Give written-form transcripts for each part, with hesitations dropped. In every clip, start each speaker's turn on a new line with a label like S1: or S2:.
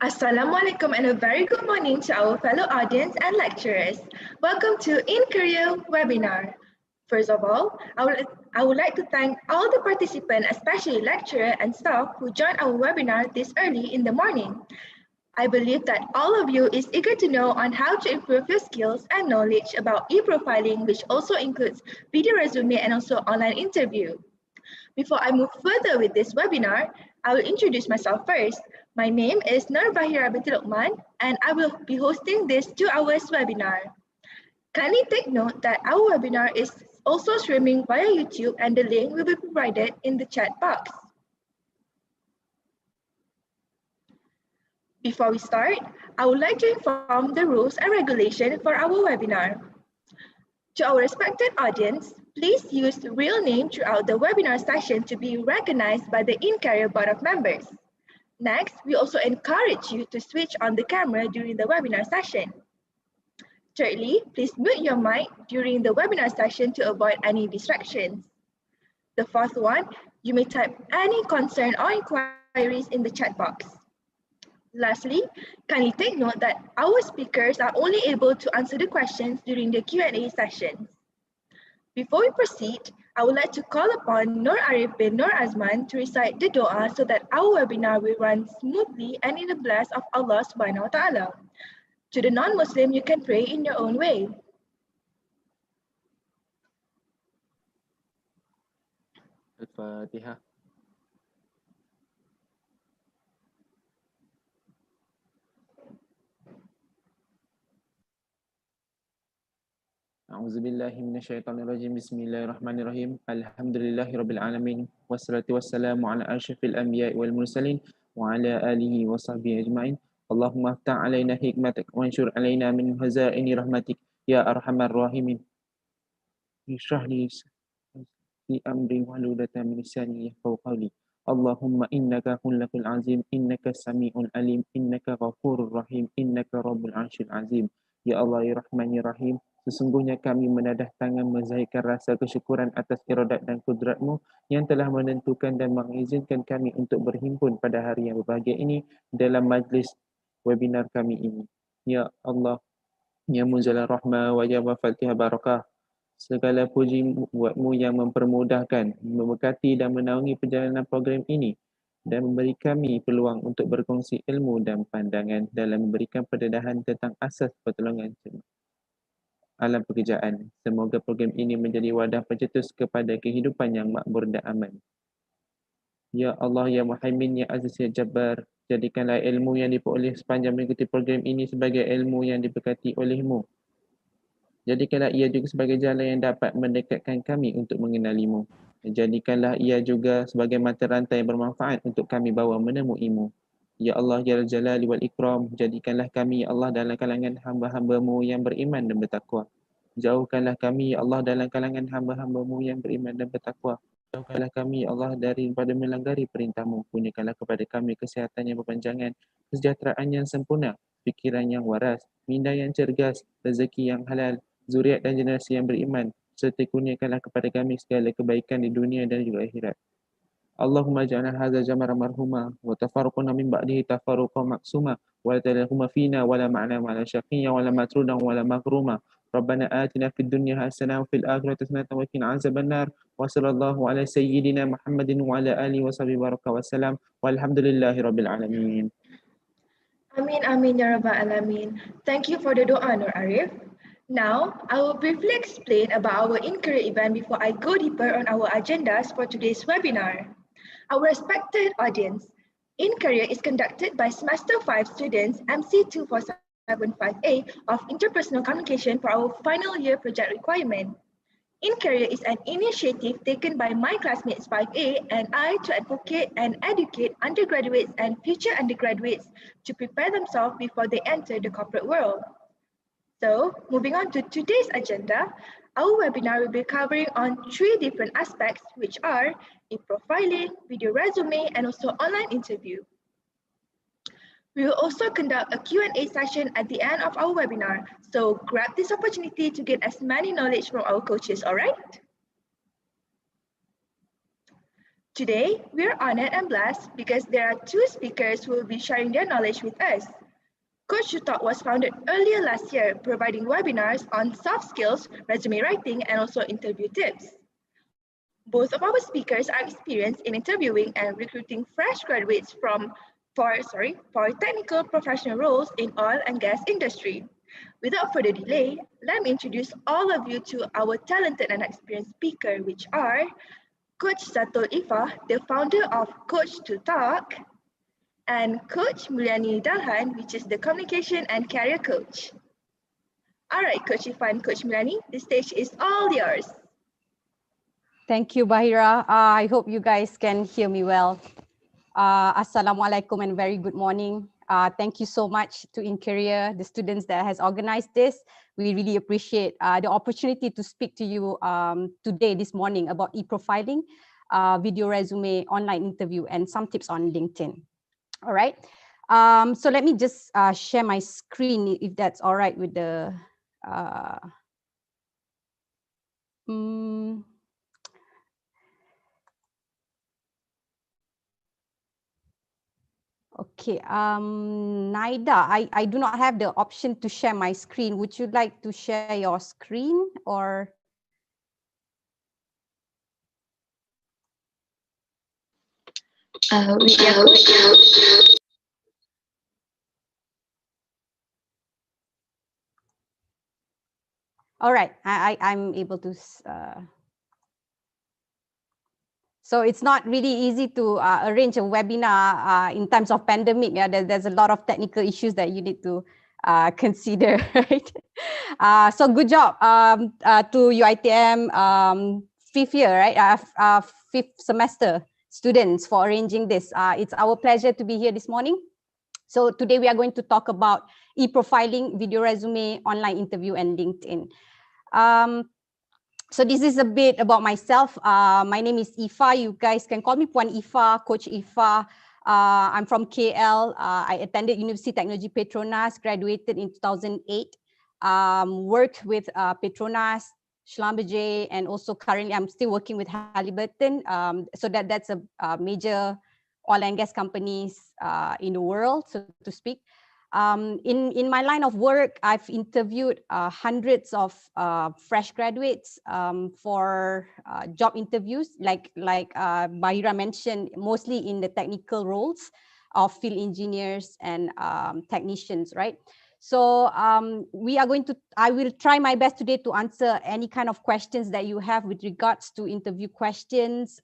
S1: Assalamualaikum and a very good morning to our fellow audience and lecturers. Welcome to INCareer webinar. First of all, I would like to thank all the participants, especially lecturer and staff who joined our webinar this early in the morning. I believe that all of you is eager to know on how to improve your skills and knowledge about e-profiling, which also includes video resume and also online interview. Before I move further with this webinar, I will introduce myself first. My name is Nur Bahira binti Luqman, and I will be hosting this 2 hours webinar. Kindly take note that our webinar is also streaming via YouTube, and the link will be provided in the chat box. Before we start, I would like to inform the rules and regulations for our webinar. To our respected audience, please use the real name throughout the webinar session to be recognized by the INCareer Board of Members. Next, we also encourage you to switch on the camera during the webinar session. Thirdly, please mute your mic during the webinar session to avoid any distractions. The fourth one, you may type any concern or inquiries in the chat box. Lastly, kindly take note that our speakers are only able to answer the questions during the Q&A sessions. Before we proceed, I would like to call upon Nur Arif bin Nur Azman to recite the dua so that our webinar will run smoothly and in the bless of Allah subhanahu wa ta'ala. To the non-Muslim, you can pray in your own way.
S2: Al-Fatihah. A'udzubillahi minasyaitonirrajim. Bismillahirrahmanirrahim. Alhamdulillahirabbil alamin. Wassalatu wassalamu ala asyrafil anbiya'i wal mursalin wa ala alihi wa sahbihi ajma'in. Allahumma aftah alaina hikmatak wa anshur alaina min hazaini rahmatik ya arhamar rahimin. Ishrah li amri wahlulatan min lisani yafqahu qawli. Allahumma innaka khulqul azim, innaka samiul alim, innaka ghafurur rahim, innaka rabbul arsyil azim. Ya Allah ya Rahman ya Rahim, sesungguhnya kami menadah tangan menzahirkan rasa kesyukuran atas iradat dan kudratmu yang telah menentukan dan mengizinkan kami untuk berhimpun pada hari yang berbahagia ini dalam majlis webinar kami ini. Ya Allah, ya Munzilur Rahmah wa ya Fatihah Barakah. Segala puji buatmu yang mempermudahkan, memberkati dan menaungi perjalanan program ini dan memberi kami peluang untuk berkongsi ilmu dan pandangan dalam memberikan pendedahan tentang asas pertolongan alam pekerjaan. Semoga program ini menjadi wadah pencetus kepada kehidupan yang makmur dan aman. Ya Allah, Ya Muhaimin, Ya Aziz, Ya Jabbar, jadikanlah ilmu yang diperoleh sepanjang mengikuti program ini sebagai ilmu yang diberkati olehmu. Jadikanlah ia juga sebagai jalan yang dapat mendekatkan kami untuk mengenalimu. Jadikanlah ia juga sebagai mata rantai yang bermanfaat untuk kami bawa menemuimu. Ya Allah, Ya Jalali wal Ikram, jadikanlah kami, Ya Allah, dalam kalangan hamba-hambamu yang beriman dan bertakwa. Jauhkanlah kami, Ya Allah, dalam kalangan hamba-hambamu yang beriman dan bertakwa. Jauhkanlah kami, Ya Allah, daripada melanggari perintahmu. Kurniakanlah kepada kami kesihatan yang berpanjangan, kesejahteraan yang sempurna, fikiran yang waras, minda yang cergas, rezeki yang halal, zuriat dan generasi yang beriman, serta kurniakanlah kepada kami segala kebaikan di dunia dan juga akhirat. Allahumma ja'alna hadza jam'an marhuma wa tafarruqna min ba'dihi tafarruqan maksuma wa la tadkhulna fina wa la ma'na wa la syaqiyya wa la matrudan wa la maghruma. Rabbana atina fid dunya hasanah wa fil akhirati hasanah wa qina azabannar. Wa sallallahu ala sayyidina Muhammadin wa ala alihi wa sahbihi baraka wassalam. Walhamdulillahirabbil alamin.
S1: Amin, amin, ya Rabbal Alamin. Thank you for the dua, Nur Arif. Now, I will briefly explain about our INCareer event before I go deeper on our agendas for today's webinar. Our respected audience, INCareer is conducted by Semester 5 students MC2475A of Interpersonal Communication for our final year project requirement. INCareer is an initiative taken by my classmates 5A and I to advocate and educate undergraduates and future undergraduates to prepare themselves before they enter the corporate world. So, moving on to today's agenda, our webinar will be covering on 3 different aspects, which are e-profiling, video resume, and also online interview. We will also conduct a Q&A session at the end of our webinar, so grab this opportunity to get as many knowledge from our coaches, all right? Today, we're honored and blessed because there are two speakers who will be sharing their knowledge with us. Coach to Talk was founded earlier last year, providing webinars on soft skills, resume writing, and also interview tips. Both of our speakers are experienced in interviewing and recruiting fresh graduates for technical professional roles in oil and gas industry. Without further delay, let me introduce all of you to our talented and experienced speaker, which are Coach Zatul Ifa, the founder of Coach to Talk, and Coach Mulyani Dalhan, which is the communication and career coach. All right, Coach Ifa and Coach Mulyani, the stage is all yours.
S3: Thank you, Bahira. I hope you guys can hear me well. Assalamualaikum and very good morning. Thank you so much to INCareer, the students that has organized this. We really appreciate the opportunity to speak to you today, this morning, about e-profiling, video resume, online interview, and some tips on LinkedIn. All right. So let me just share my screen if that's all right with the. Okay, Naida, I do not have the option to share my screen. Would you like to share your screen or? All right, I'm able to. So it's not really easy to arrange a webinar in times of pandemic. Yeah, there's a lot of technical issues that you need to consider, right? So good job to UiTM fifth year, right? Fifth semester students for arranging this. It's our pleasure to be here this morning. So today we are going to talk about e-profiling, video resume, online interview, and LinkedIn. So this is a bit about myself. My name is Ifa. You guys can call me Puan Ifa, Coach Ifa. I'm from KL. I attended University Technology Petronas, graduated in 2008. Worked with Petronas, Schlumberger, and also currently I'm still working with Halliburton. So that's a major oil and gas companies in the world, so to speak. In my line of work, I've interviewed hundreds of fresh graduates for job interviews, like Bahira mentioned, mostly in the technical roles of field engineers and technicians, right? So I will try my best today to answer any kind of questions that you have with regards to interview questions,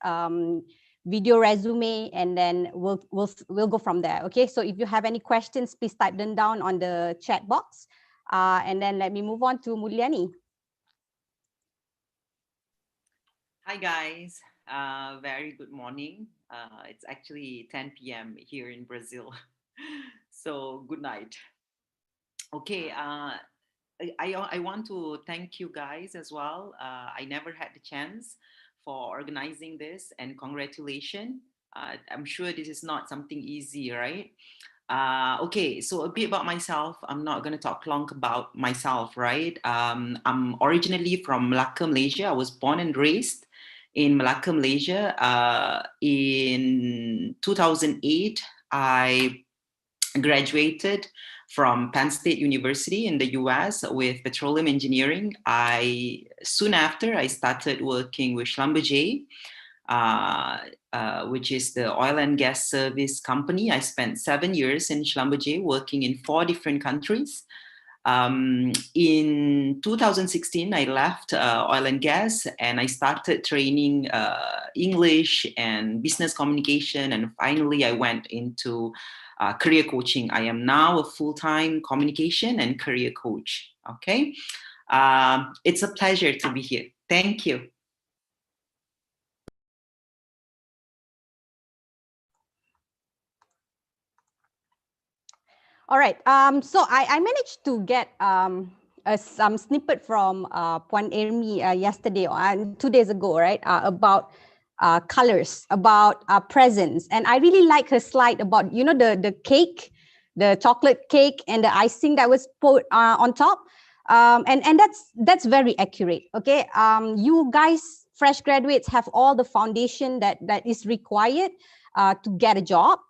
S3: video resume, and then we'll go from there. Okay, so if you have any questions, please type them down on the chat box, and then let me move on to Mulyani.
S4: Hi guys, very good morning. It's actually 10 p.m. here in Brazil, so good night. Okay, I want to thank you guys as well. I never had the chance for organizing this, and congratulations. I'm sure this is not something easy, right? Okay, so a bit about myself. I'm not going to talk long about myself, right? I'm originally from Malacca, Malaysia. I was born and raised in Malacca, Malaysia. In 2008, I graduated from Penn State University in the US with petroleum engineering. Soon after, I started working with Schlumberger, which is the oil and gas service company. I spent 7 years in Schlumberger working in 4 different countries. In 2016, I left oil and gas and I started training English and business communication. And finally, I went into career coaching. I am now a full-time communication and career coach. Okay. It's a pleasure to be here. Thank you.
S3: All right. So I managed to get some snippet from Puan Ermi yesterday and 2 days ago, right? About colors, about presents, and I really like her slide about the cake, the chocolate cake, and the icing that was put on top, and that's very accurate. Okay, you guys fresh graduates have all the foundation that is required to get a job.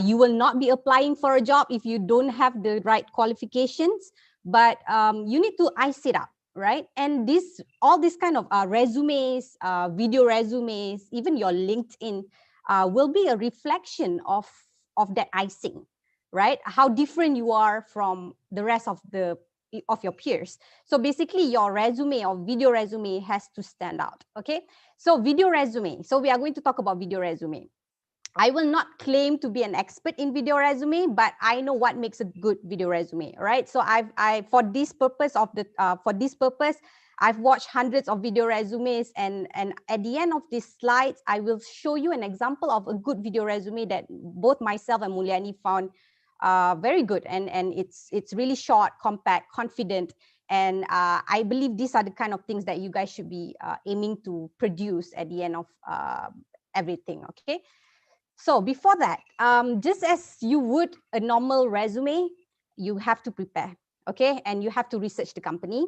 S3: You will not be applying for a job if you don't have the right qualifications, but you need to ice it up, right? And all these kind of resumes, video resumes, even your LinkedIn will be a reflection of that icing, right? How different you are from the rest of your peers. So basically your resume or video resume has to stand out. Okay, so video resume. So we are going to talk about video resume. I will not claim to be an expert in video resume, but I know what makes a good video resume, right? So for this purpose, I've watched hundreds of video resumes, and at the end of these slides, I will show you an example of a good video resume that both myself and Mulyani found very good, and it's really short, compact, confident, and I believe these are the kind of things that you guys should be aiming to produce at the end of everything. Okay. So before that, just as you would a normal resume, you have to prepare, okay? And you have to research the company.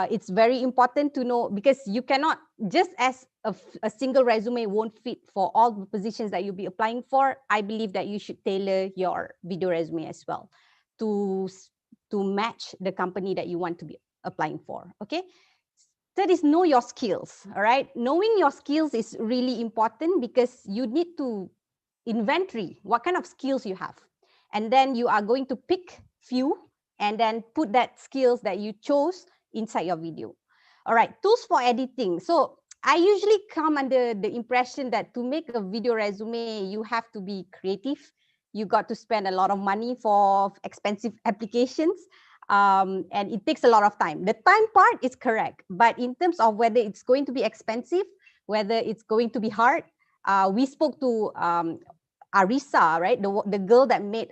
S3: It's very important to know, because you cannot, just as a single resume won't fit for all the positions that you'll be applying for, I believe that you should tailor your video resume as well to match the company that you want to be applying for, okay? That is, know your skills, all right? Knowing your skills is really important, because you need to inventory what kind of skills you have. And then you are going to pick few and then put that skills that you chose inside your video. All right, tools for editing. So I usually come under the impression that to make a video resume, you have to be creative. You got to spend a lot of money for expensive applications. And it takes a lot of time. The time part is correct, but in terms of whether it's going to be expensive, whether it's going to be hard, we spoke to Arisa, right? The girl that made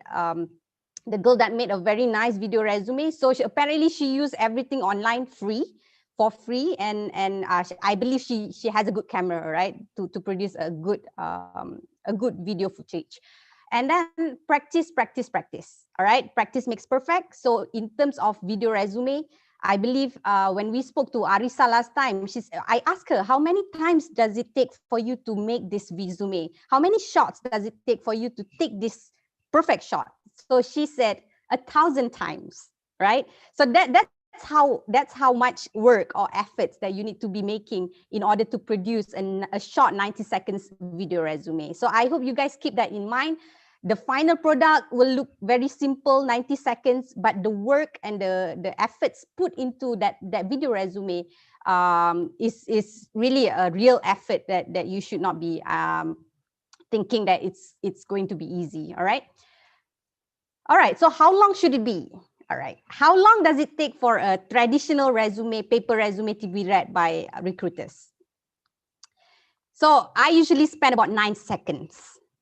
S3: a very nice video resume. So apparently she used everything online for free, and I believe she has a good camera, right, to produce a good video footage. And then practice. All right, practice makes perfect. So in terms of video resume, I believe when we spoke to Arisa last time, I asked her, how many times does it take for you to make this resume? How many shots does it take for you to take this perfect shot? So she said 1,000 times, right? So that's how much work or efforts that you need to be making in order to produce a short 90 seconds video resume. So I hope you guys keep that in mind. The final product will look very simple, 90 seconds, but the work and the efforts put into that video resume is really a real effort that you should not be thinking that it's going to be easy. All right. All right. So how long should it be? All right. How long does it take for a traditional resume, paper resume, to be read by recruiters? So I usually spend about 9 seconds.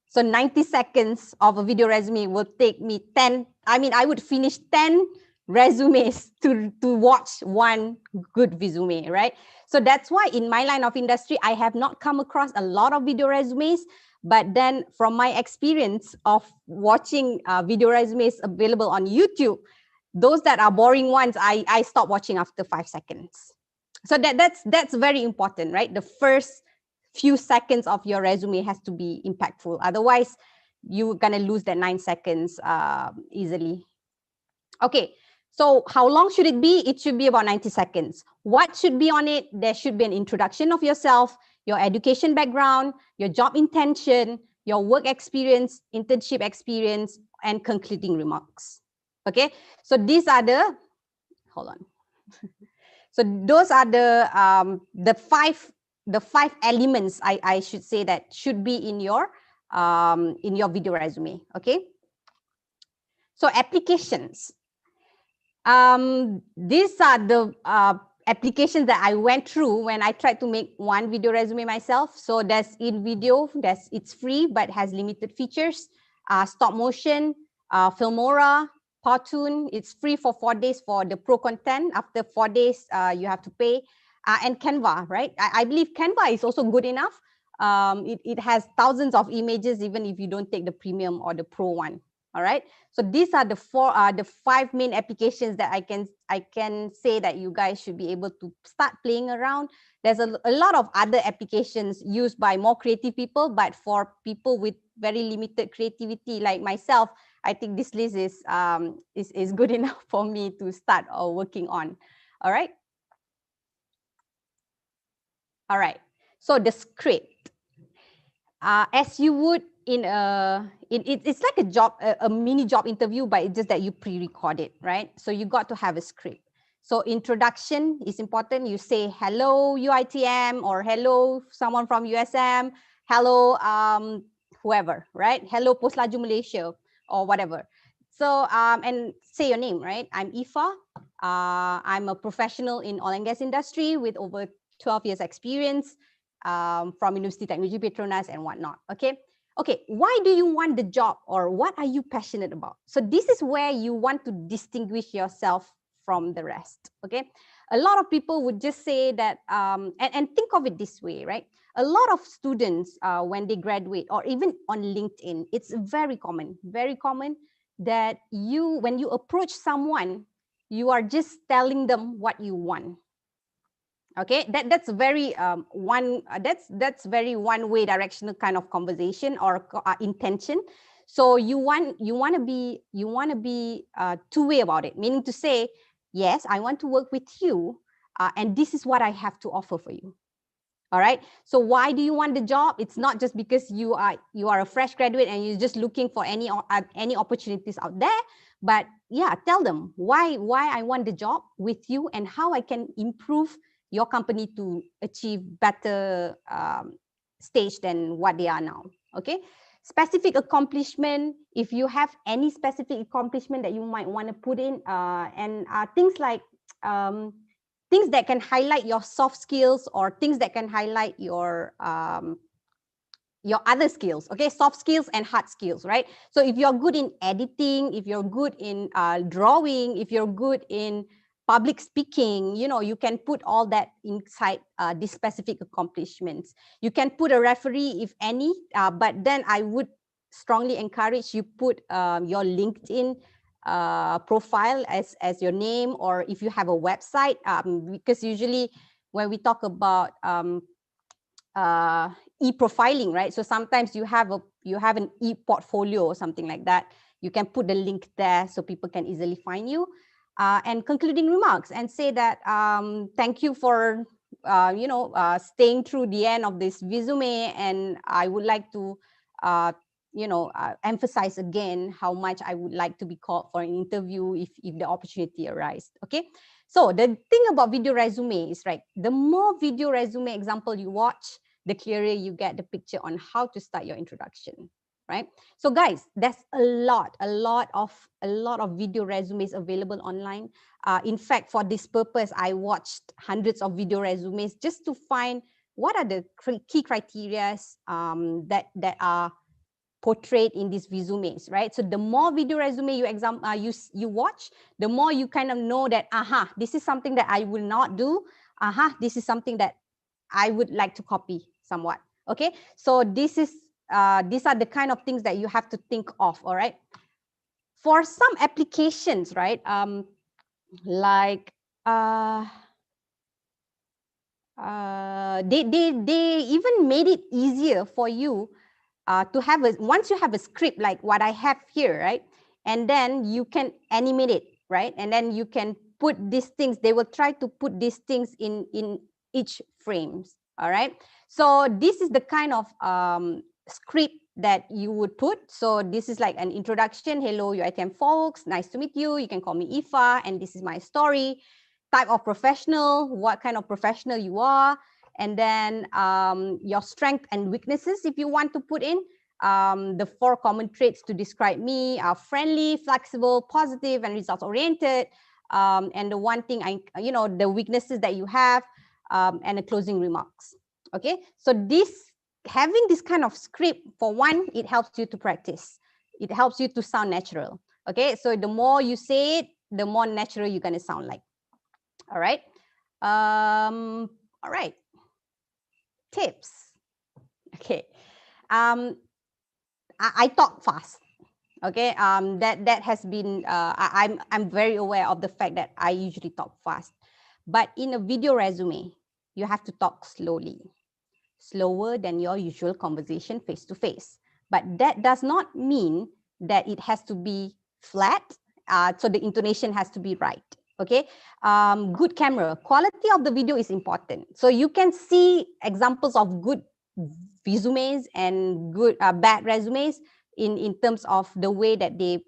S3: So 90 seconds of a video resume will take me I would finish 10 resumes to watch one good resume, right? So that's why in my line of industry, I have not come across a lot of video resumes. But then from my experience of watching video resumes available on YouTube, those that are boring ones, I stop watching after 5 seconds. So that's very important, right? The first few seconds of your resume has to be impactful. Otherwise, you're gonna lose that 9 seconds easily. Okay, so how long should it be? It should be about 90 seconds. What should be on it? There should be an introduction of yourself, your education background, your job intention, your work experience, internship experience, and concluding remarks. Okay, so these are hold on. So those are the five elements I should say that should be in your video resume. Okay. So applications. These are the applications that I went through when I tried to make one video resume myself. So there's InVideo, it's free but has limited features. Stop motion, Filmora, Powtoon, it's free for 4 days for the pro content. After 4 days, you have to pay. And Canva, right? I believe Canva is also good enough. It has thousands of images, even if you don't take the premium or the pro one. All right. So these are the five main applications that I can say that you guys should be able to start playing around. There's a lot of other applications used by more creative people, but for people with very limited creativity like myself, I think this list is good enough for me to start working on. All right. All right. So the script, as you would in it's like a job, a mini job interview, but it's just that you pre-record it, right? So you got to have a script. So introduction is important. You say hello UITM, or hello someone from USM, hello whoever, right? Hello Poslaju Malaysia or whatever. So and say your name, right? I'm Ifa. I'm a professional in oil and gas industry with over 12 years experience from University Technology Petronas and whatnot. Okay. Okay, why do you want the job, or what are you passionate about? So this is where you want to distinguish yourself from the rest. Okay, a lot of people would just say that, and think of it this way, right? A lot of students, when they graduate, or even on LinkedIn, it's very common that when you approach someone, you are just telling them what you want. Okay, that's very that's very one way directional kind of conversation or intention. So you want to be two-way about it, meaning to say, yes, I want to work with you, and this is what I have to offer for you. All right, so why do you want the job? It's not just because you are a fresh graduate and you're just looking for any opportunities out there, but yeah, tell them why I want the job with you and how I can improve your company to achieve better stage than what they are now. Okay, specific accomplishment, if you have any specific accomplishment that you might want to put in, and things like things that can highlight your soft skills, or things that can highlight your other skills. Okay, soft skills and hard skills, right? So if you're good in editing, if you're good in drawing, if you're good in public speaking, you can put all that inside these specific accomplishments. You can put a referee if any, but then I would strongly encourage you put your LinkedIn profile as your name, or if you have a website, because usually when we talk about e-profiling, right? So sometimes you have an e-portfolio or something like that. You can put the link there so people can easily find you. And concluding remarks, and say that thank you for staying through the end of this resume, and I would like to emphasize again how much I would like to be called for an interview if the opportunity arises. Okay, so the thing about video resume is, right, the more video resume example you watch, the clearer you get the picture on how to start your introduction, right? So guys, there's a lot of video resumes available online. In fact, for this purpose, I watched hundreds of video resumes just to find what are the key criteria that are portrayed in these resumes, right? So the more video resume you watch, the more you kind of know that, this is something that I will not do. This is something that I would like to copy somewhat. Okay, so these are the kind of things that you have to think of. All right, for some applications, right, like they even made it easier for you to have once you have a script like what I have here, right, and then you can animate it, right, and then you can put these things. They will try to put these things in each frames. All right, so this is the kind of script that you would put. So this is like an introduction. Hello, UiTM folks, nice to meet you. You can call me Ifa, and this is my story. Type of professional, what kind of professional you are, and then your strengths and weaknesses, if you want to put in. The 4 common traits to describe me are friendly, flexible, positive, and results oriented. And the one thing the weaknesses that you have, and the closing remarks. Okay, so having this kind of script, for one, it helps you to practice. It helps you to sound natural. Okay, so the more you say it, the more natural you're going to sound like. All right. All right. Tips. Okay. I talk fast. Okay, that has been, I'm very aware of the fact that I usually talk fast. But in a video resume, you have to talk slowly, slower than your usual conversation face to face. But that does not mean that it has to be flat. So the intonation has to be right. Okay, good camera, quality of the video is important. So you can see examples of good resumes and good bad resumes in terms of the way that they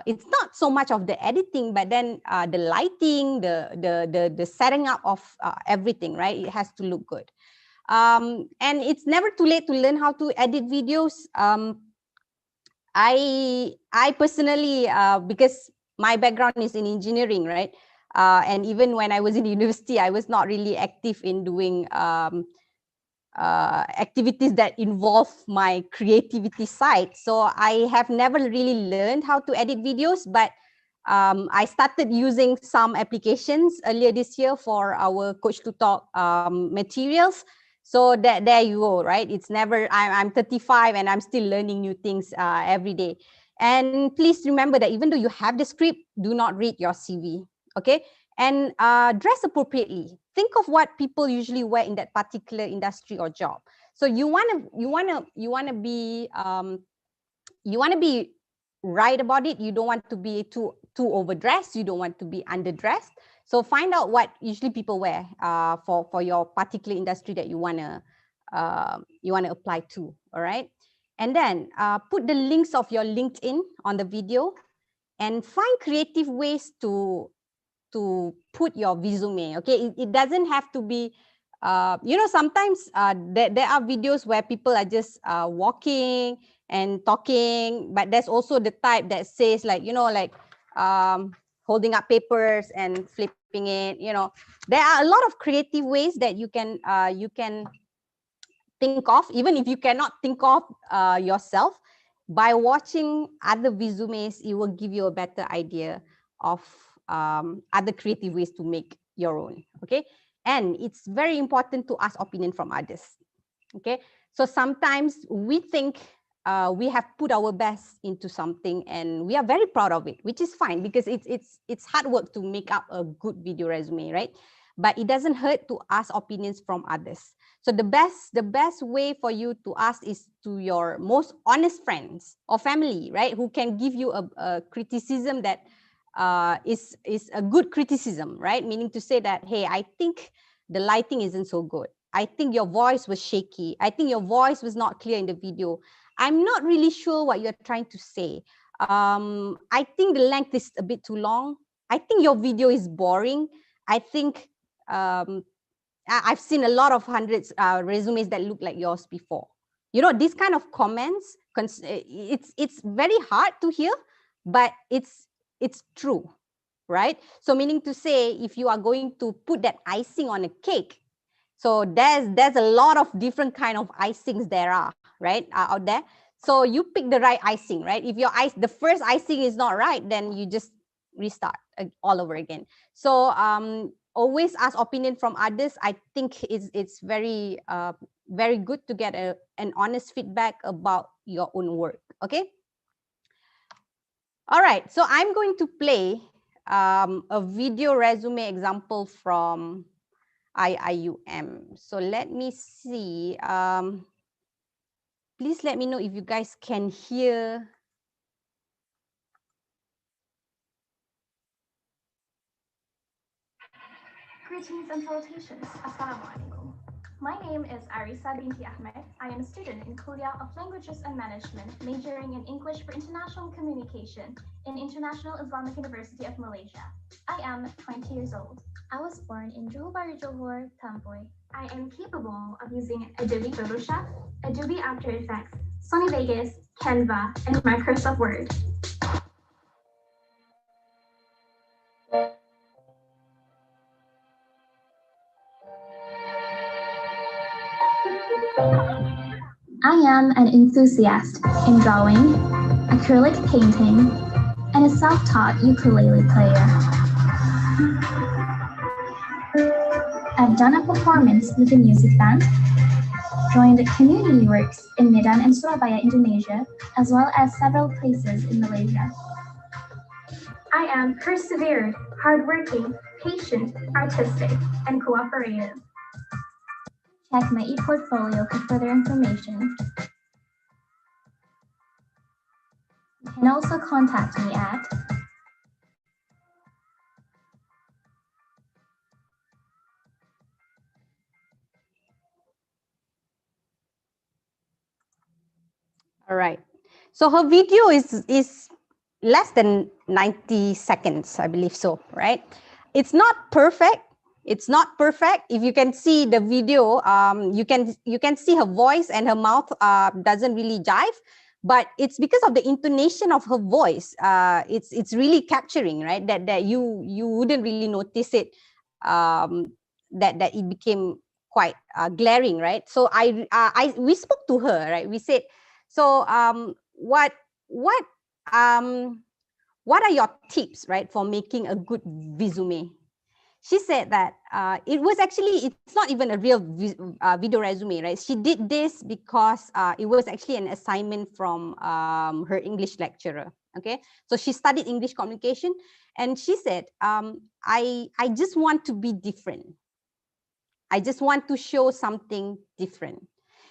S3: it's not so much of the editing, but then the lighting, the setting up of everything, right? It has to look good. And it's never too late to learn how to edit videos. I personally, because my background is in engineering, right? And even when I was in university, I was not really active in doing activities that involve my creativity side. So I have never really learned how to edit videos, but I started using some applications earlier this year for our Coach to Talk materials. So that there you go, right? It's never, I'm 35 and I'm still learning new things every day. And please remember that even though you have the script, do not read your CV, okay? And dress appropriately. Think of what people usually wear in that particular industry or job. So you wanna be right about it. You don't want to be too overdressed. You don't want to be underdressed. So find out what usually people wear for your particular industry that you wanna apply to. All right, and then put the links of your LinkedIn on the video, and find creative ways to put your resume. Okay, it doesn't have to be sometimes there are videos where people are just walking and talking, but there's also the type that says like holding up papers and flipping it. There are a lot of creative ways that you can think of, even if you cannot think of yourself. By watching other resumes, it will give you a better idea of other creative ways to make your own. Okay, and it's very important to ask opinion from others. Okay, so sometimes we think we have put our best into something and we are very proud of it, which is fine, because it's hard work to make up a good video resume, right? But it doesn't hurt to ask opinions from others. So the best way for you to ask is to your most honest friends or family, right? Who can give you a criticism that is a good criticism, right? Meaning to say that, hey, I think the lighting isn't so good. I think your voice was shaky. I think your voice was not clear in the video. I'm not really sure what you're trying to say. I think the length is a bit too long. I think your video is boring. I think I've seen a lot of hundreds resumes that look like yours before. These kind of comments, it's very hard to hear, but it's true, right? So meaning to say, if you are going to put that icing on a cake, so there's a lot of different kind of icings there are, right, out there. So you pick the right icing, right? If the first icing is not right, then you just restart all over again. So always ask opinion from others. I think it's very very good to get an honest feedback about your own work. Okay. All right. So I'm going to play a video resume example from IIUM. So let me see. Please let me know if you guys can hear.
S5: Greetings and salutations. Assalamu alaikum. My name is Arisa Binti Ahmed. I am a student in Kuliah of Languages and Management, majoring in English for International Communication in International Islamic University of Malaysia. I am 20 years old. I was born in Johor Bahru, Johor, Tamboy. I am capable of using Adobe Photoshop, Adobe After Effects, Sony Vegas, Canva, and Microsoft Word. I am an enthusiast in drawing, acrylic painting, and a self-taught ukulele player. I've done a performance with a music band, joined community works in Medan and Surabaya, Indonesia, as well as several places in Malaysia. I am persevered, hardworking, patient, artistic, and cooperative. Check my e-portfolio for further information. You can also contact me at
S3: All right. So her video is less than 90 seconds, I believe so, right? It's not perfect. It's not perfect. If you can see the video, you can see her voice and her mouth doesn't really jive, but it's because of the intonation of her voice. It's really capturing, right? That you wouldn't really notice it. That it became quite glaring, right? So we spoke to her, right? We said, so what are your tips, right, for making a good resume? She said that it's not even a real video resume, right? She did this because it was actually an assignment from her English lecturer. Okay, so she studied English communication, and she said, I just want to be different. I just want to show something different.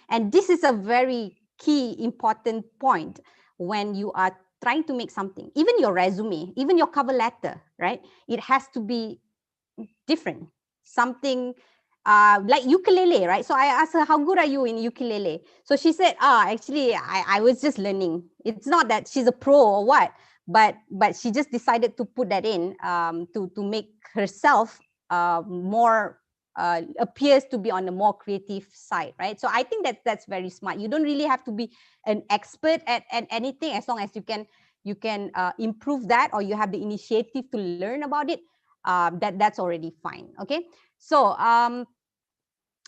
S3: And this is a very key, important point when you are trying to make something, even your resume, even your cover letter, right? It has to be different, something like ukulele, right? So I asked her, how good are you in ukulele? So she said, actually, I was just learning. It's not that she's a pro or what, but she just decided to put that in to make herself more appears to be on the more creative side, right? So I think that's very smart. You don't really have to be an expert at anything, as long as you can improve that, or you have the initiative to learn about it. That's already fine. Okay, so all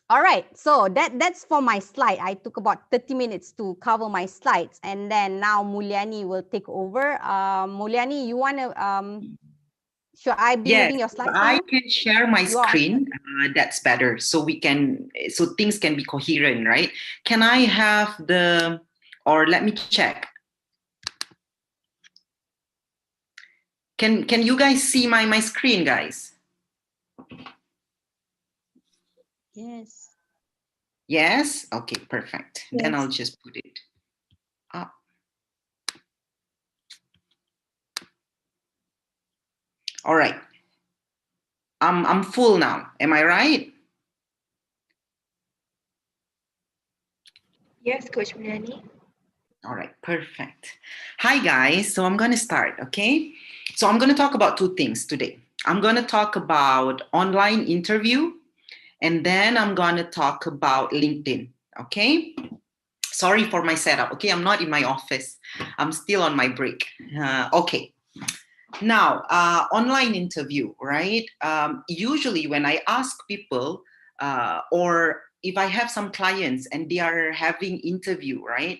S3: right, so that's for my slide. I took about 30 minutes to cover my slides, and then now Mulyani will take over. Mulyani, you want to should I be moving your slides for
S4: I
S3: you?
S4: can share my screen. That's better. So things can be coherent, right? Can I have or let me check. Can you guys see my screen, guys?
S3: Yes.
S4: Yes? Okay, perfect.
S1: Yes.
S4: Then I'll just put it up. All right. I'm full now. Am I right?
S1: Yes, Coach Mulyani.
S4: All right, perfect. Hi, guys. So I'm going to start, okay? So I'm going to talk about two things today. I'm going to talk about online interview, and then I'm going to talk about LinkedIn, okay? Sorry for my setup, okay? I'm not in my office. I'm still on my break. Okay. Now, online interview, right? Usually when I ask people or if I have some clients and they are having interview, right?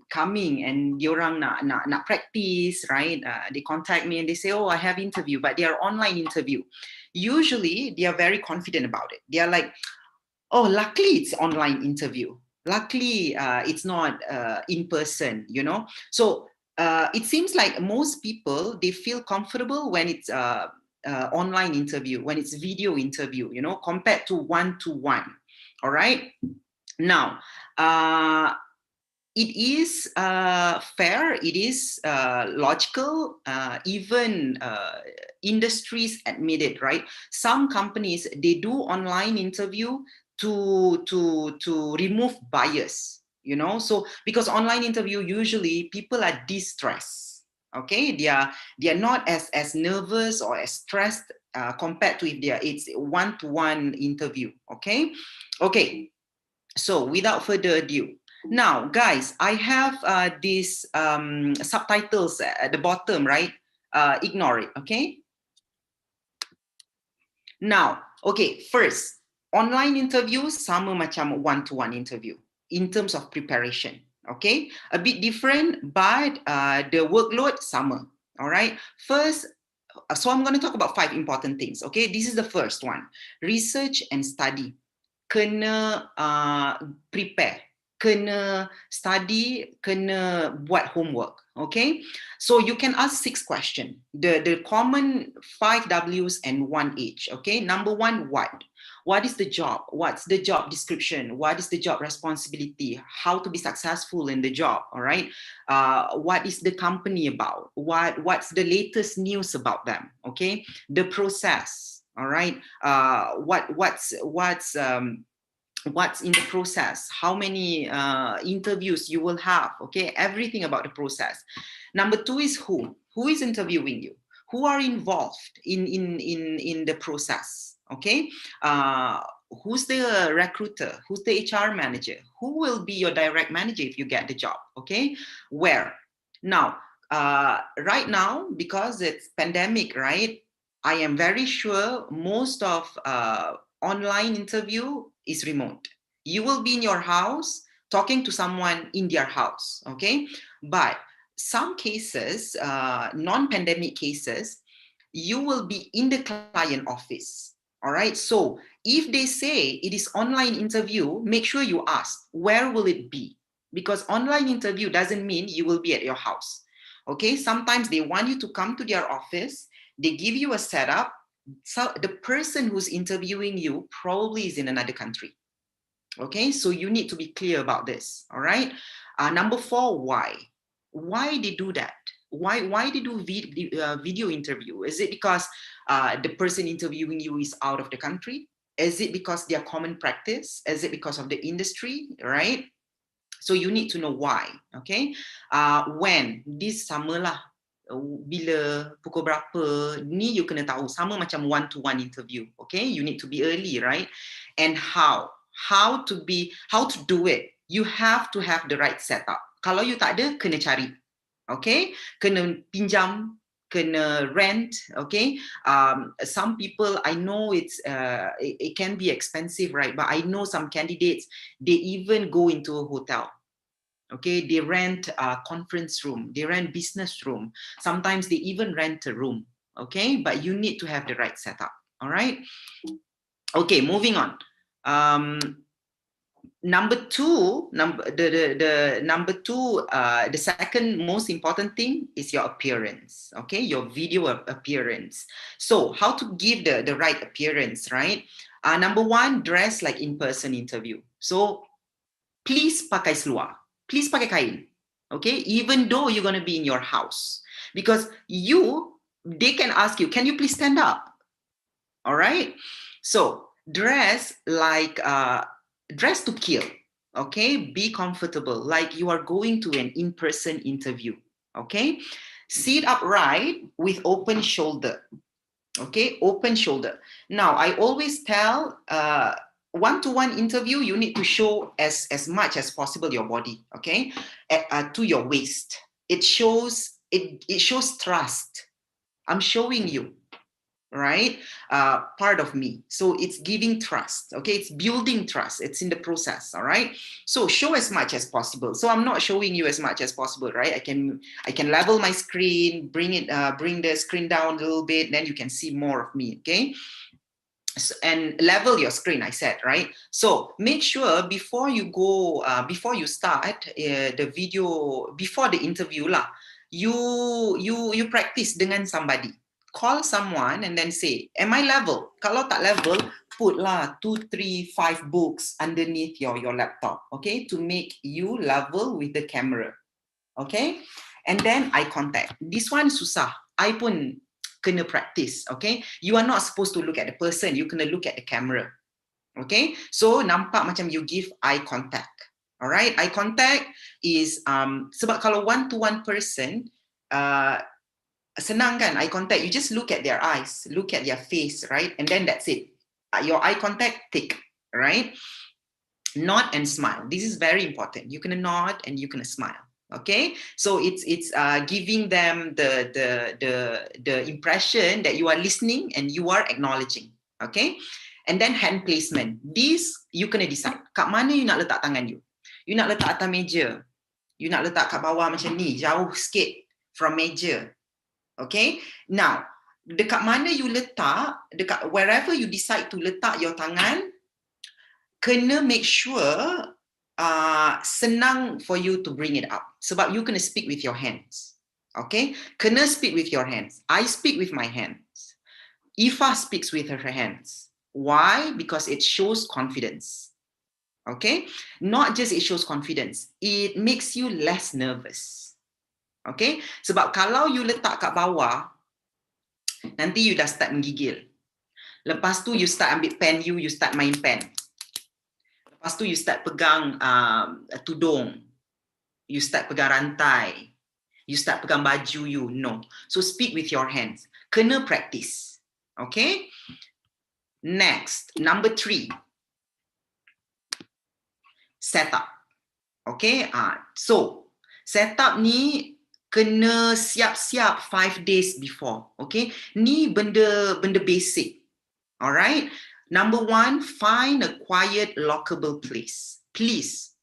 S4: Coming and diorang nak practice, right? They contact me and they say, oh, I have interview, but they are online interview. Usually they are very confident about it. They are like, oh, luckily it's online interview. Luckily it's not in person, you know? So it seems like most people, they feel comfortable when it's online interview, when it's video interview, you know, compared to one-to-one. All right. Now, it is fair, it is logical, even industries admit it, right? Some companies, they do online interview to remove bias, you know? So because online interview, usually people are distressed, okay? They are not as nervous or as stressed compared to if it's one-to-one interview, okay? Okay, so without further ado, now, guys, I have these subtitles at the bottom, right? Ignore it, okay? Now, okay, first, online interview sama macam one-to-one interview in terms of preparation, okay? A bit different, but the workload sama, all right? First, so I'm going to talk about 5 important things, okay? This is the first one, research and study. kena prepare, kena study, kena buat homework. Okay, so you can ask 6 questions. The common 5 W's and 1 H. Okay, number 1, what? What is the job? What's the job description? What is the job responsibility? How to be successful in the job? All right. What is the company about? What's the latest news about them? Okay. The process. All right. What's in the process? How many interviews you will have? Okay. Everything about the process. Number 2 is who? Who is interviewing you? Who are involved in the process? Okay, who's the recruiter? Who's the HR manager? Who will be your direct manager if you get the job? Okay, where? Now, right now, because it's pandemic, right? I am very sure most of online interview is remote. You will be in your house talking to someone in their house. Okay, but some cases, non-pandemic cases, you will be in the client office. All right. So if they say it is online interview, make sure you ask, where will it be? Because online interview doesn't mean you will be at your house. Okay. Sometimes they want you to come to their office. They give you a setup. So the person who's interviewing you probably is in another country. Okay. So you need to be clear about this. All right. Number 4, why? Why they do that? Why they do video interview? Is it because the person interviewing you is out of the country? Is it because their common practice? Is it because of the industry? Right? So you need to know why. Okay. When? This sama lah. Bila, pukul berapa, ni you kena tahu. Sama macam one-to-one interview. Okay. You need to be early, right? And how to do it. You have to have the right setup. Kalau you tak ada, kena cari. Okay, kena pinjam, kena rent. Okay, some people, I know it can be expensive, right? But I know some candidates, they even go into a hotel. Okay, they rent a conference room, they rent business room. Sometimes they even rent a room. Okay, but you need to have the right setup. All right. Okay, moving on. Number 2, the second most important thing is your appearance. Okay, your video appearance. So how to give the right appearance, right? Number 1, dress like in-person interview. So please pakai seluar, please pakai kain. Okay, even though you're going to be in your house, because they can ask you, can you please stand up? All right. So dress like dress to kill. Okay, be comfortable, like you are going to an in-person interview. Okay, sit upright with open shoulder. Okay, open shoulder. Now, I always tell one-to-one interview, you need to show as much as possible your body. Okay, to your waist. It shows trust. I'm showing you. Right, part of me. So it's giving trust. Okay, it's building trust. It's in the process. All right. So show as much as possible. So I'm not showing you as much as possible, right? I can level my screen, bring the screen down a little bit, then you can see more of me. Okay. So, and level your screen, I said, right? So make sure before you go, before you start the video, before the interview lah, you practice dengan somebody. Call someone and then say, am I level? Kalau tak level, put lah 2, 3, 5 books underneath your laptop, okay? To make you level with the camera, okay? And then eye contact. This one susah. I pun kena practice, okay? You are not supposed to look at the person. You kena look at the camera, okay? So nampak macam you give eye contact, all right? Eye contact is sebab kalau one-to-one person, senang kan eye contact, you just look at their eyes, look at their face, right? And then that's it. Your eye contact thick, right? Nod and smile. This is very important. You can nod and you can smile. Okay, so it's giving them the impression that you are listening and you are acknowledging. Okay, and then hand placement. This you kena decide. Kat mana you nak letak tangan you? You nak letak atas meja. You nak letak kat bawah macam ni, jauh sikit from meja. Okay, now dekat mana you letak, dekat wherever you decide to letak your tangan, kena make sure senang for you to bring it up. Sebab you kena speak with your hands. Okay? Kena speak with your hands. I speak with my hands. Ifa speaks with her hands. Why? Because it shows confidence. Okay? Not just it shows confidence. It makes you less nervous. Okay? Sebab kalau you letak kat bawah, nanti you dah start menggigil. Lepas tu you start ambil pen you start main pen. Lepas tu you start pegang tudung. You start pegang rantai. You start pegang baju you. No. So speak with your hands. Kena practice. Okay? Next, number 3. Setup. Okay? So, setup ni kena siap-siap 5 days before. Okay? Ni benda basic. Alright? Number 1, find a quiet, lockable place. Please,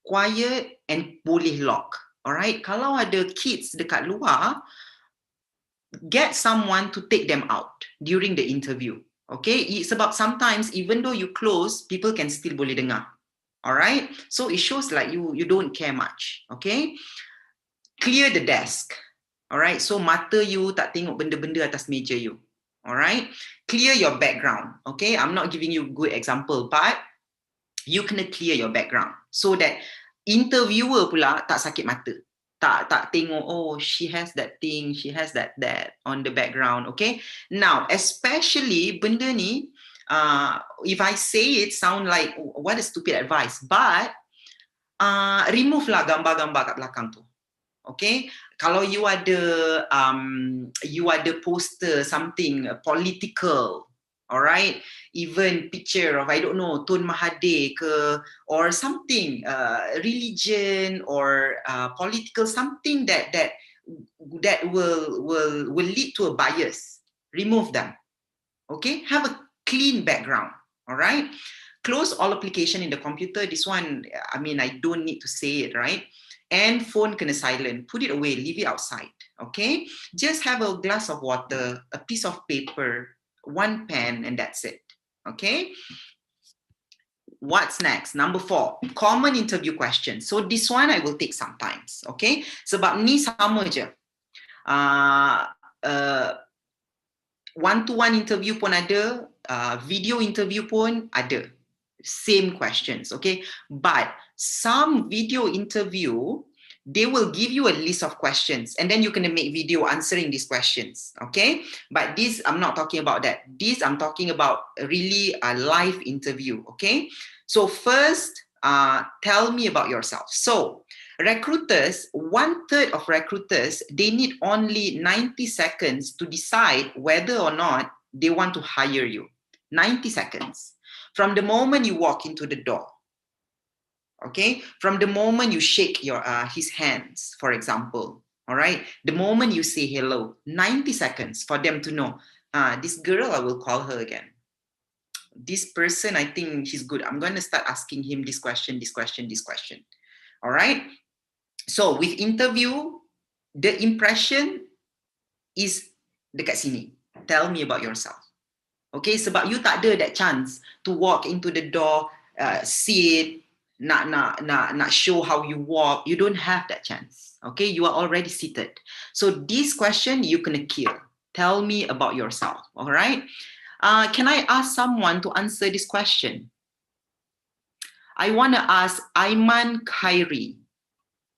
S4: quiet and boleh lock. Alright? Kalau ada kids dekat luar, get someone to take them out during the interview. Okay? Sebab sometimes, even though you close, people can still boleh dengar. Alright? So it shows like you don't care much. Okay? Clear the desk. Alright? So mata you tak tengok benda-benda atas meja you. Alright? Clear your background. Okay? I'm not giving you a good example, but you kena clear your background so that interviewer pula tak sakit mata. Tak tengok, oh, she has that thing, she has that on the background. Okay? Now, especially benda ni, if I say it, sound like, what a stupid advice, but remove lah gambar-gambar kat belakang tu. Okay, kalau you ada poster something political, alright, even picture of, I don't know, Tun Mahathir ke, or something religion or political, something that will lead to a bias. Remove them. Okay, have a clean background. Alright, close all application in the computer. This one, I mean, I don't need to say it, right? And phone kena silent, put it away, leave it outside, okay? Just have a glass of water, a piece of paper, one pen, and that's it, okay? What's next? Number 4, common interview questions. So this one I will take sometimes, okay? Sebab ni sama je. One-to-one interview pun ada, video interview pun ada. Same questions, okay? But some video interview, they will give you a list of questions and then you can make video answering these questions, okay? But this, I'm not talking about that. This, I'm talking about really a live interview, okay? So first, tell me about yourself. So recruiters, 1/3 of recruiters, they need only 90 seconds to decide whether or not they want to hire you. 90 seconds. From the moment you walk into the door, okay? From the moment you shake his hands, for example, all right? The moment you say hello, 90 seconds for them to know, this girl, I will call her again. This person, I think he's good. I'm going to start asking him this question, this question, this question, all right? So with interview, the impression is dekat sini. Tell me about yourself. Okay, sebab you tak ada that chance to walk into the door, sit, nak show how you walk. You don't have that chance. Okay, you are already seated. So this question you kena kill. Tell me about yourself. All right. Can I ask someone to answer this question? I want to ask Aiman Khairi.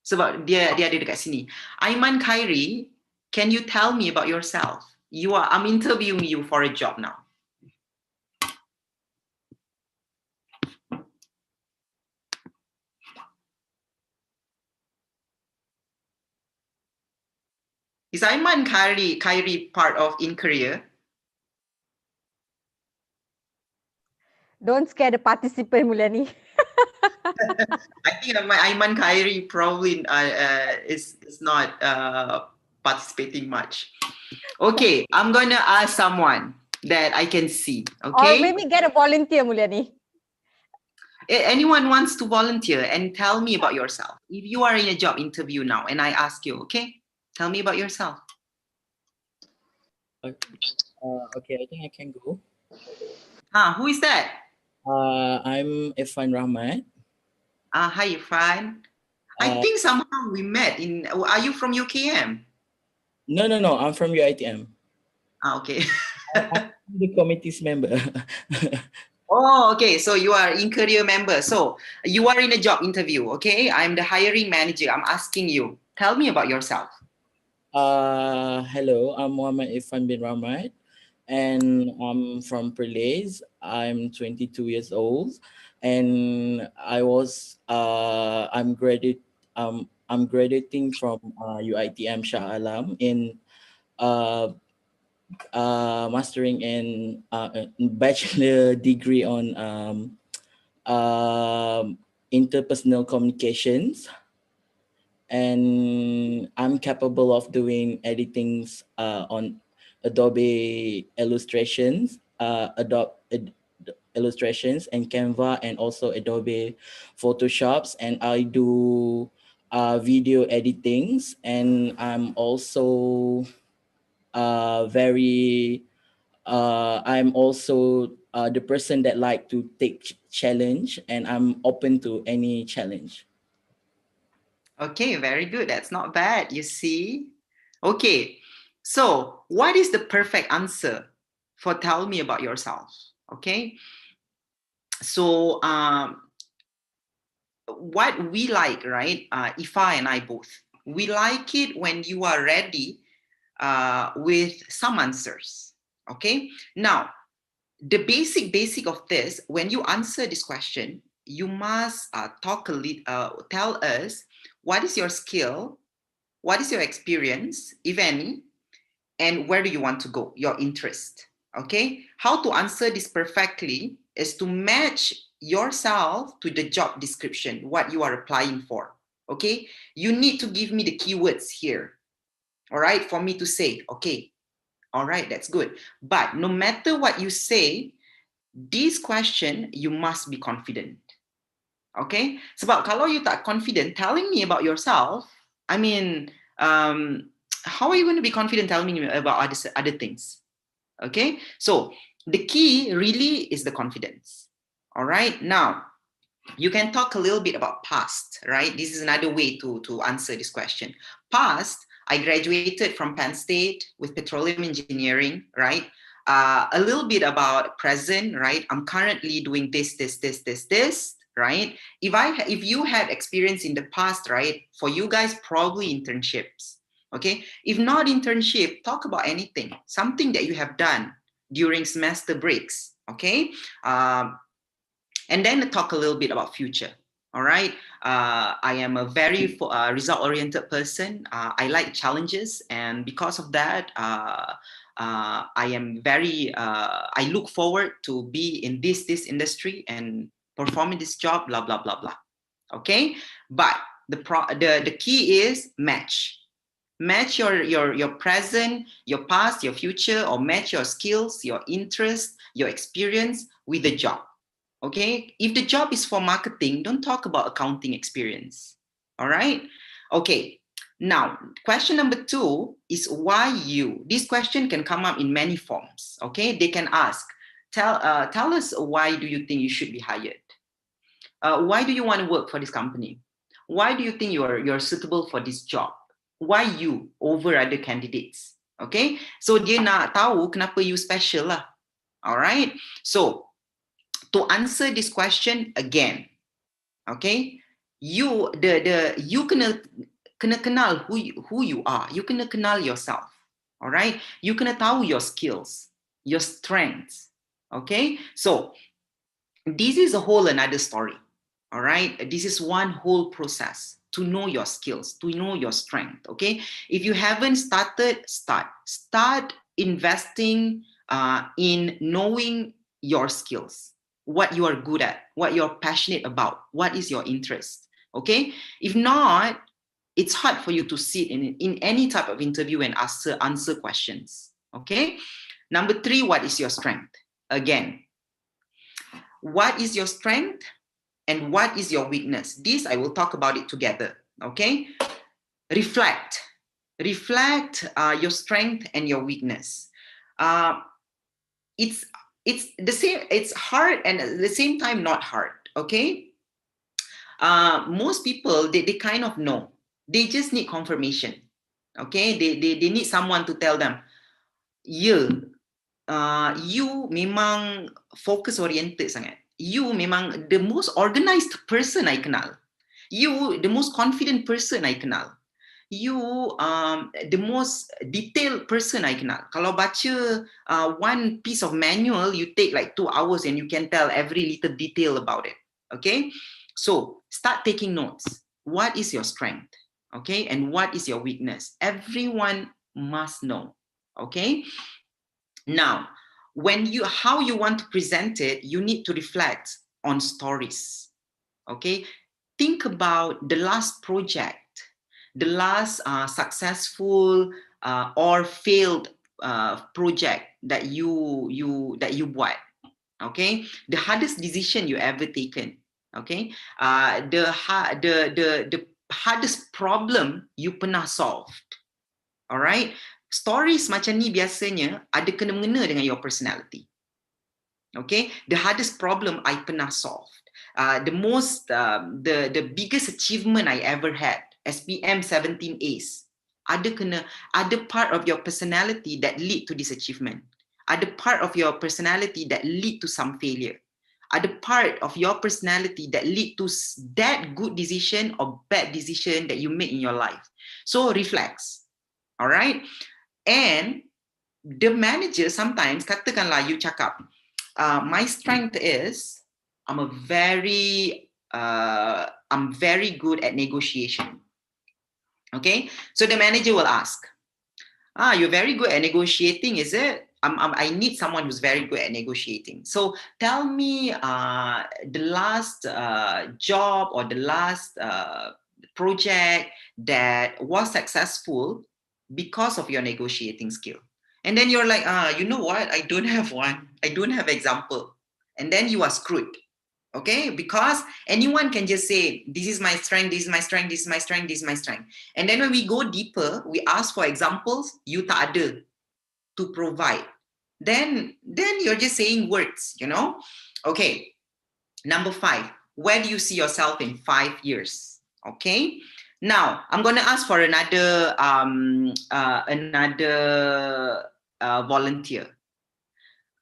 S4: Sebab dia ada dekat sini. Aiman Khairi, can you tell me about yourself? I'm interviewing you for a job now. Is Aiman Khairi part of INCareer?
S3: Don't scare the participant, Mulyani.
S4: I think my Aiman Khairi probably is not participating much. Okay, I'm going to ask someone that I can see. Okay.
S3: Or maybe get a volunteer, Mulyani.
S4: Anyone wants to volunteer and tell me about yourself. If you are in a job interview now and I ask you, okay, tell me about yourself.
S6: Okay, I think I can go.
S4: Who is that?
S6: I'm Irfan Rahmat.
S4: Hi, Irfan. I think somehow we met in. Are you from UKM?
S6: No. I'm from UITM.
S4: Okay.
S6: I'm the committee's member.
S4: Oh, okay. So you are INCareer member. So you are in a job interview. Okay. I'm the hiring manager. I'm asking you. Tell me about yourself.
S6: Hello, I'm Muhammad Irfan bin Rahmat, and I'm from Perlis. I'm 22 years old, and I'm graduating from UITM Shah Alam in uh, mastering in bachelor degree on interpersonal communications, and I'm capable of doing editings on Adobe Illustrations, Illustrations and Canva, and also Adobe Photoshops, and I do video editings, and I'm also very I'm also the person that like to take challenge, and I'm open to any challenge.
S4: Okay, very good. That's not bad. You see? Okay. So what is the perfect answer for tell me about yourself? Okay. So what we like, right? Ifa and I both, we like it when you are ready with some answers. Okay. Now, the basic of this, when you answer this question, you must tell us what is your skill, what is your experience, if any, and where do you want to go, your interest. Okay. How to answer this perfectly is to match yourself to the job description, what you are applying for. Okay. You need to give me the keywords here. All right. For me to say, okay, all right, that's good. But no matter what you say, this question, you must be confident. Okay? Sebab kalau you tak confident telling me about yourself, I mean, how are you going to be confident telling me about other things? Okay? So the key really is the confidence. All right? Now, you can talk a little bit about past, right? This is another way to answer this question. Past, I graduated from Penn State with petroleum engineering, right? A little bit about present, right? I'm currently doing this, right? If you had experience in the past, right? For you guys, probably internships, okay? If not internship, talk about anything, something that you have done during semester breaks, okay? And then talk a little bit about future. All right. I am a very result-oriented person. I like challenges, and because of that, I am very. I look forward to be in this industry and performing this job. Blah blah blah blah. Okay. But the key is match. Match your present, your past, your future, or match your skills, your interest, your experience with the job. Okay, if the job is for marketing, don't talk about accounting experience. All right. Okay. Now, question number 2 is why you. This question can come up in many forms. Okay, they can ask, tell us why do you think you should be hired? Why do you want to work for this company? Why do you think you're suitable for this job? Why you over other candidates? Okay, so dia nak tahu kenapa you special lah. All right. So to answer this question again, okay, you kena kenal who you are. You kena kenal yourself. All right, you kena tahu your skills, your strengths. Okay, so this is a whole another story. All right, this is one whole process to know your skills, to know your strength. Okay, if you haven't started, start investing in knowing your skills, what you are good at, what you're passionate about, what is your interest. Okay, if not, it's hard for you to sit in any type of interview and answer questions. Okay, number 3, what is your strength? Again, what is your strength and what is your weakness? This I will talk about it together. Okay, reflect your strength and your weakness. It's it's the same, it's hard and at the same time not hard, okay? Most people, they kind of know. They just need confirmation, okay? They need someone to tell them, yeah, you memang focus oriented sangat. You memang the most organized person I kenal. You the most confident person I kenal. You the most detailed person I kenal. Kalau baca one piece of manual, you take like 2 hours and you can tell every little detail about it. Okay, so start taking notes. What is your strength? Okay, and what is your weakness? Everyone must know. Okay. Now, how you want to present it, you need to reflect on stories. Okay, think about the last project, the last successful or failed project that you buat. Okay, the hardest decision you ever taken. Okay, the hardest problem you pernah solved. Alright, stories macam ni biasanya ada kena-mengena dengan your personality. Okay, the hardest problem I pernah solved, the biggest achievement I ever had, SPM 17 A's, ada part of your personality that lead to this achievement. Ada part of your personality that lead to some failure. Ada part of your personality that lead to that good decision or bad decision that you make in your life. So reflex. All right, and the manager sometimes katakanlah you cakap, my strength is I'm very good at negotiation. Okay, so the manager will ask, you're very good at negotiating, is it? I need someone who's very good at negotiating. So tell me the last job or the last project that was successful because of your negotiating skill. And then you're like, you know what? I don't have one. I don't have example. And then you are screwed. Okay, because anyone can just say, this is my strength, this is my strength, this is my strength, this is my strength. And then when we go deeper, we ask for examples, you tak ada to provide. Then you're just saying words, you know? Okay, number 5, where do you see yourself in 5 years? Okay, now I'm going to ask for another volunteer.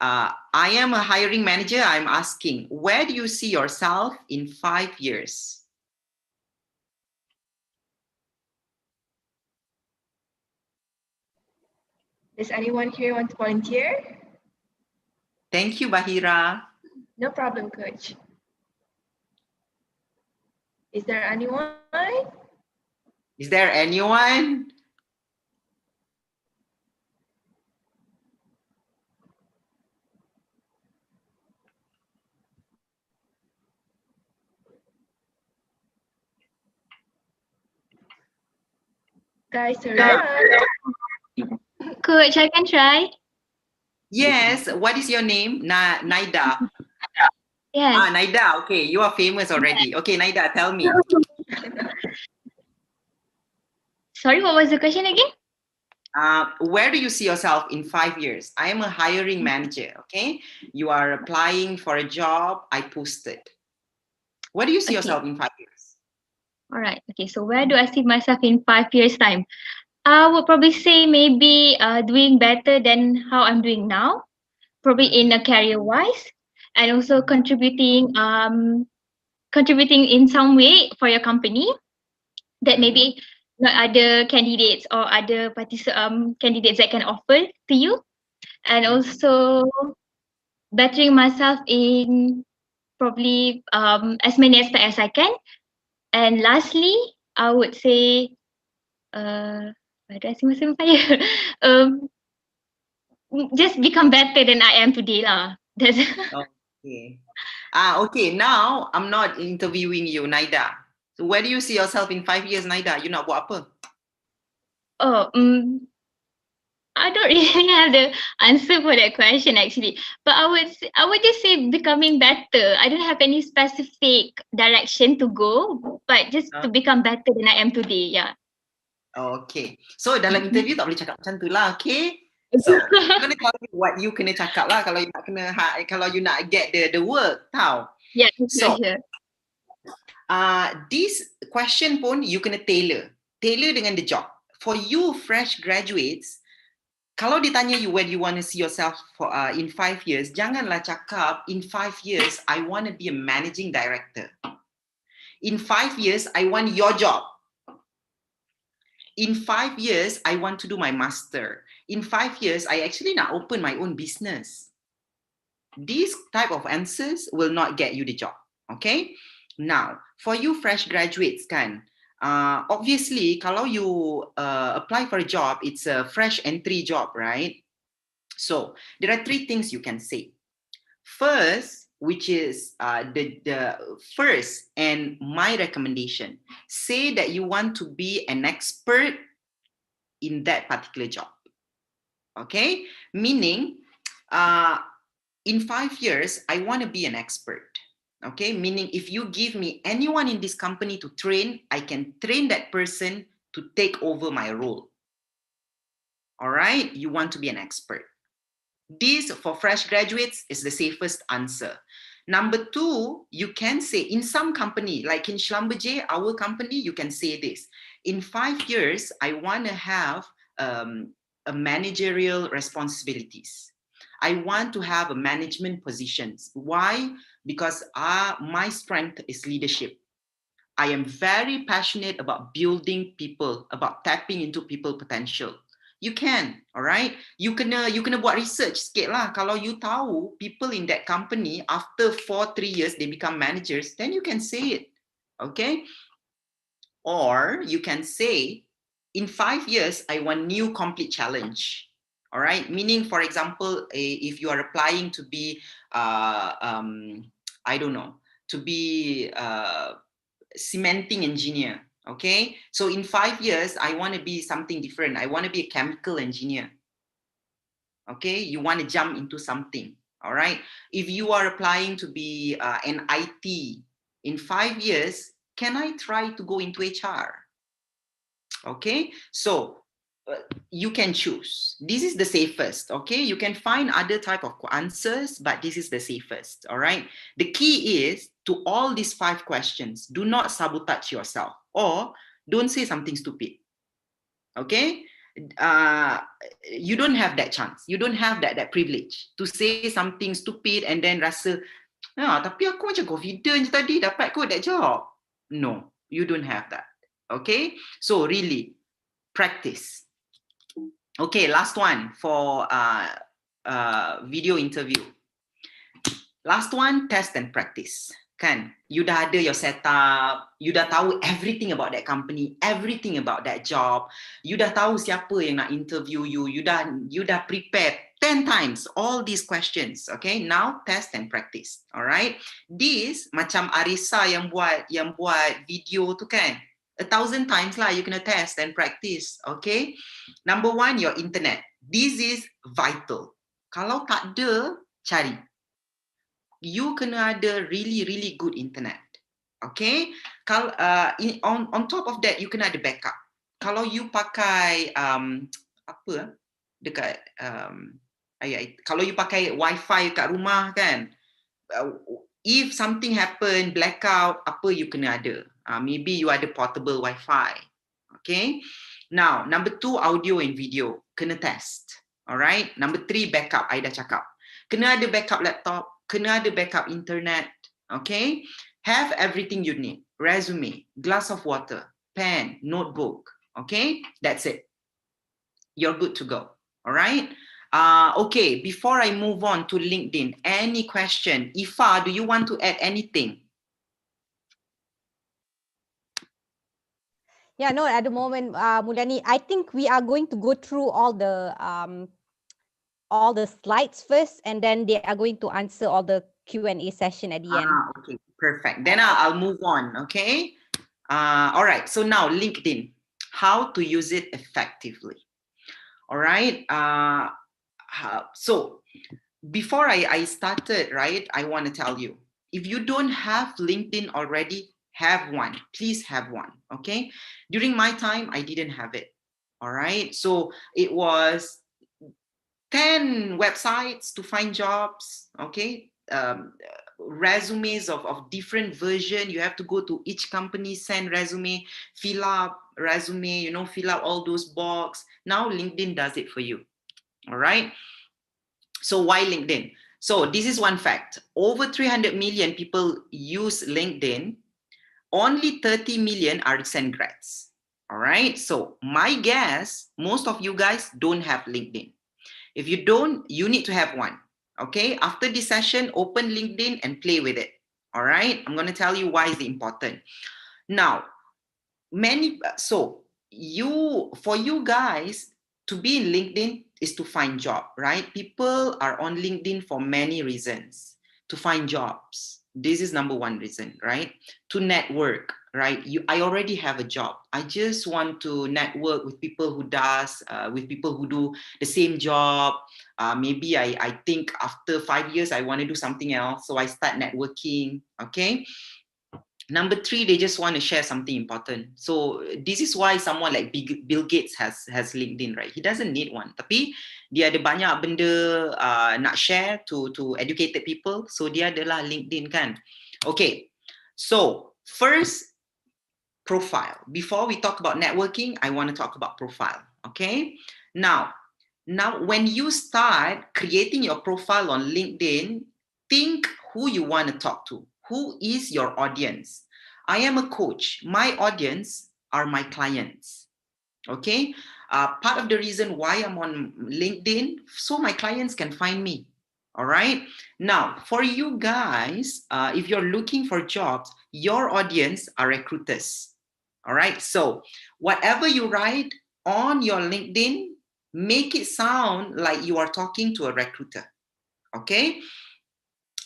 S4: I am a hiring manager. I'm asking, where do you see yourself in 5 years?
S1: Does anyone here want to volunteer?
S4: Thank you, Bahira.
S1: No problem, Coach. Is there anyone?
S4: Is there anyone?
S1: Guys, hurry up.
S7: Coach, I can try.
S4: Yes. What is your name? Naida.
S7: Yes.
S4: Naida. Okay, you are famous already. Okay, Naida, tell me.
S7: Sorry, what was the question again?
S4: Where do you see yourself in 5 years? I am a hiring manager. Okay, you are applying for a job. I posted. Where do you see yourself in 5 years?
S7: All right. Okay. So where do I see myself in 5 years' time? I would probably say maybe doing better than how I'm doing now, probably in a career-wise, and also contributing in some way for your company that maybe not other candidates or other candidates that can offer to you, and also bettering myself in probably as many aspects as I can. And lastly, I would say where do I see myself in 5 years? Just become better than I am today lah. That's
S4: Okay. Okay, now I'm not interviewing you, Naida. So where do you see yourself in 5 years, Naida? You nak buat apa?
S7: I don't really have the answer for that question actually. But I would just say becoming better. I don't have any specific direction to go, but just to become better than I am today. Yeah.
S4: Okay. So dalam interview tak boleh cakap macam tu lah, okay? So I'm gonna tell you what you kena cakap lah kalau you nak kalau you nak get the work, tau.
S7: Yeah,
S4: So
S7: sure.
S4: this question pun you kena tailor dengan the job. For you fresh graduates, kalau ditanya you where you want to see yourself for in 5 years, janganlah cakap in 5 years I want to be a managing director. In 5 years I want your job. In 5 years, I want to do my master. In 5 years, I actually not open my own business. These type of answers will not get you the job. Okay? Now, for you fresh graduates, kan, obviously, kalau you apply for a job, it's a fresh entry job, right? So there are 3 things you can say. First, which is the first and my recommendation, say that you want to be an expert in that particular job. Okay, meaning in 5 years I want to be an expert. Okay, meaning if you give me anyone in this company to train, I can train that person to take over my role. All right, you want to be an expert. This, for fresh graduates, is the safest answer. Number 2, you can say in some company, like in Schlumberger, our company, you can say this. In 5 years, I want to have a managerial responsibilities. I want to have a management positions. Why? Because my strength is leadership. I am very passionate about building people, about tapping into people potential. You can, all right? You kena buat research sikit lah. Kalau you tahu people in that company, after 3 years, they become managers, then you can say it, okay? Or you can say, in 5 years, I want new complete challenge, all right? Meaning, for example, if you are applying to be, I don't know, to be cementing engineer, okay? So in 5 years, I want to be something different. I want to be a chemical engineer, okay? You want to jump into something, all right? If you are applying to be an IT, in 5 years, can I try to go into HR? Okay, so you can choose. This is the safest, okay? You can find other type of answers, but this is the safest, all right? The key is, to all these 5 questions, do not sabotage yourself or don't say something stupid, okay? You don't have that chance. You don't have that privilege to say something stupid and then rasa, tapi aku macam confident je tadi, dapat kot that job. No, you don't have that, okay? So really, practice. Okay, last one for video interview. Last one, test and practice. Kan, you dah ada your setup, you dah tahu everything about that company, everything about that job, you dah tahu siapa yang nak interview you, you dah prepared 10 times all these questions. Okay, now test and practice. Alright, this macam Arisa yang buat video tu kan, 1,000 times lah you kena test and practice. Okay, number 1, your internet. This is vital. Kalau tak ada, cari. You kena ada really good internet. Okay, kalau on top of that, you kena ada backup. Kalau you pakai dekat kalau you pakai wifi kat rumah kan, if something happen, blackout, apa you kena ada. Maybe you ada portable wifi. Okay, now number 2, audio and video kena test. Alright, number 3, backup. I dah cakap, kena ada backup laptop, kena ada backup internet. Okay, have everything you need. Resume, glass of water, pen, notebook. Okay, that's it. You're good to go. All right. Okay, before I move on to LinkedIn, any question? Ifa, do you want to add anything?
S3: Yeah, no, at the moment, Mulyani, I think we are going to go through all the slides first, and then they are going to answer all the Q&A session at the end.
S4: Okay, perfect. Then I'll move on, okay? All right, so now LinkedIn, how to use it effectively. All right, so before I started, right, I want to tell you, if you don't have LinkedIn already, have one. Please have one, okay? During my time, I didn't have it, all right? So it was 10 websites to find jobs, okay? Resumes of different version. You have to go to each company, send resume, fill up resume, you know, fill up all those box. Now LinkedIn does it for you, all right? So why LinkedIn? So this is one fact. Over 300 million people use LinkedIn. Only 30 million are recent grads, all right? So my guess, most of you guys don't have LinkedIn. If you don't, you need to have one. Okay, after this session, open LinkedIn and play with it. All right, I'm going to tell you why it's important. Now, for you guys to be in LinkedIn is to find job, right? People are on LinkedIn for many reasons. To find jobs. This is number one reason, right? To network, right? I already have a job. I just want to network with people who do the same job. Maybe I think after 5 years, I want to do something else. So I start networking, okay? Number three, they just want to share something important. So this is why someone like Bill Gates has LinkedIn, right? He doesn't need one. Tapi dia ada banyak benda nak share to educated people. So dia adalah LinkedIn kan. Okay, so first, profile. Before we talk about networking, I want to talk about profile, okay? Now when you start creating your profile on LinkedIn, think who you want to talk to. Who is your audience? I am a coach. My audience are my clients. Okay. Part of the reason why I'm on LinkedIn, so my clients can find me. All right. Now, for you guys, if you're looking for jobs, your audience are recruiters. All right. So whatever you write on your LinkedIn, make it sound like you are talking to a recruiter. Okay.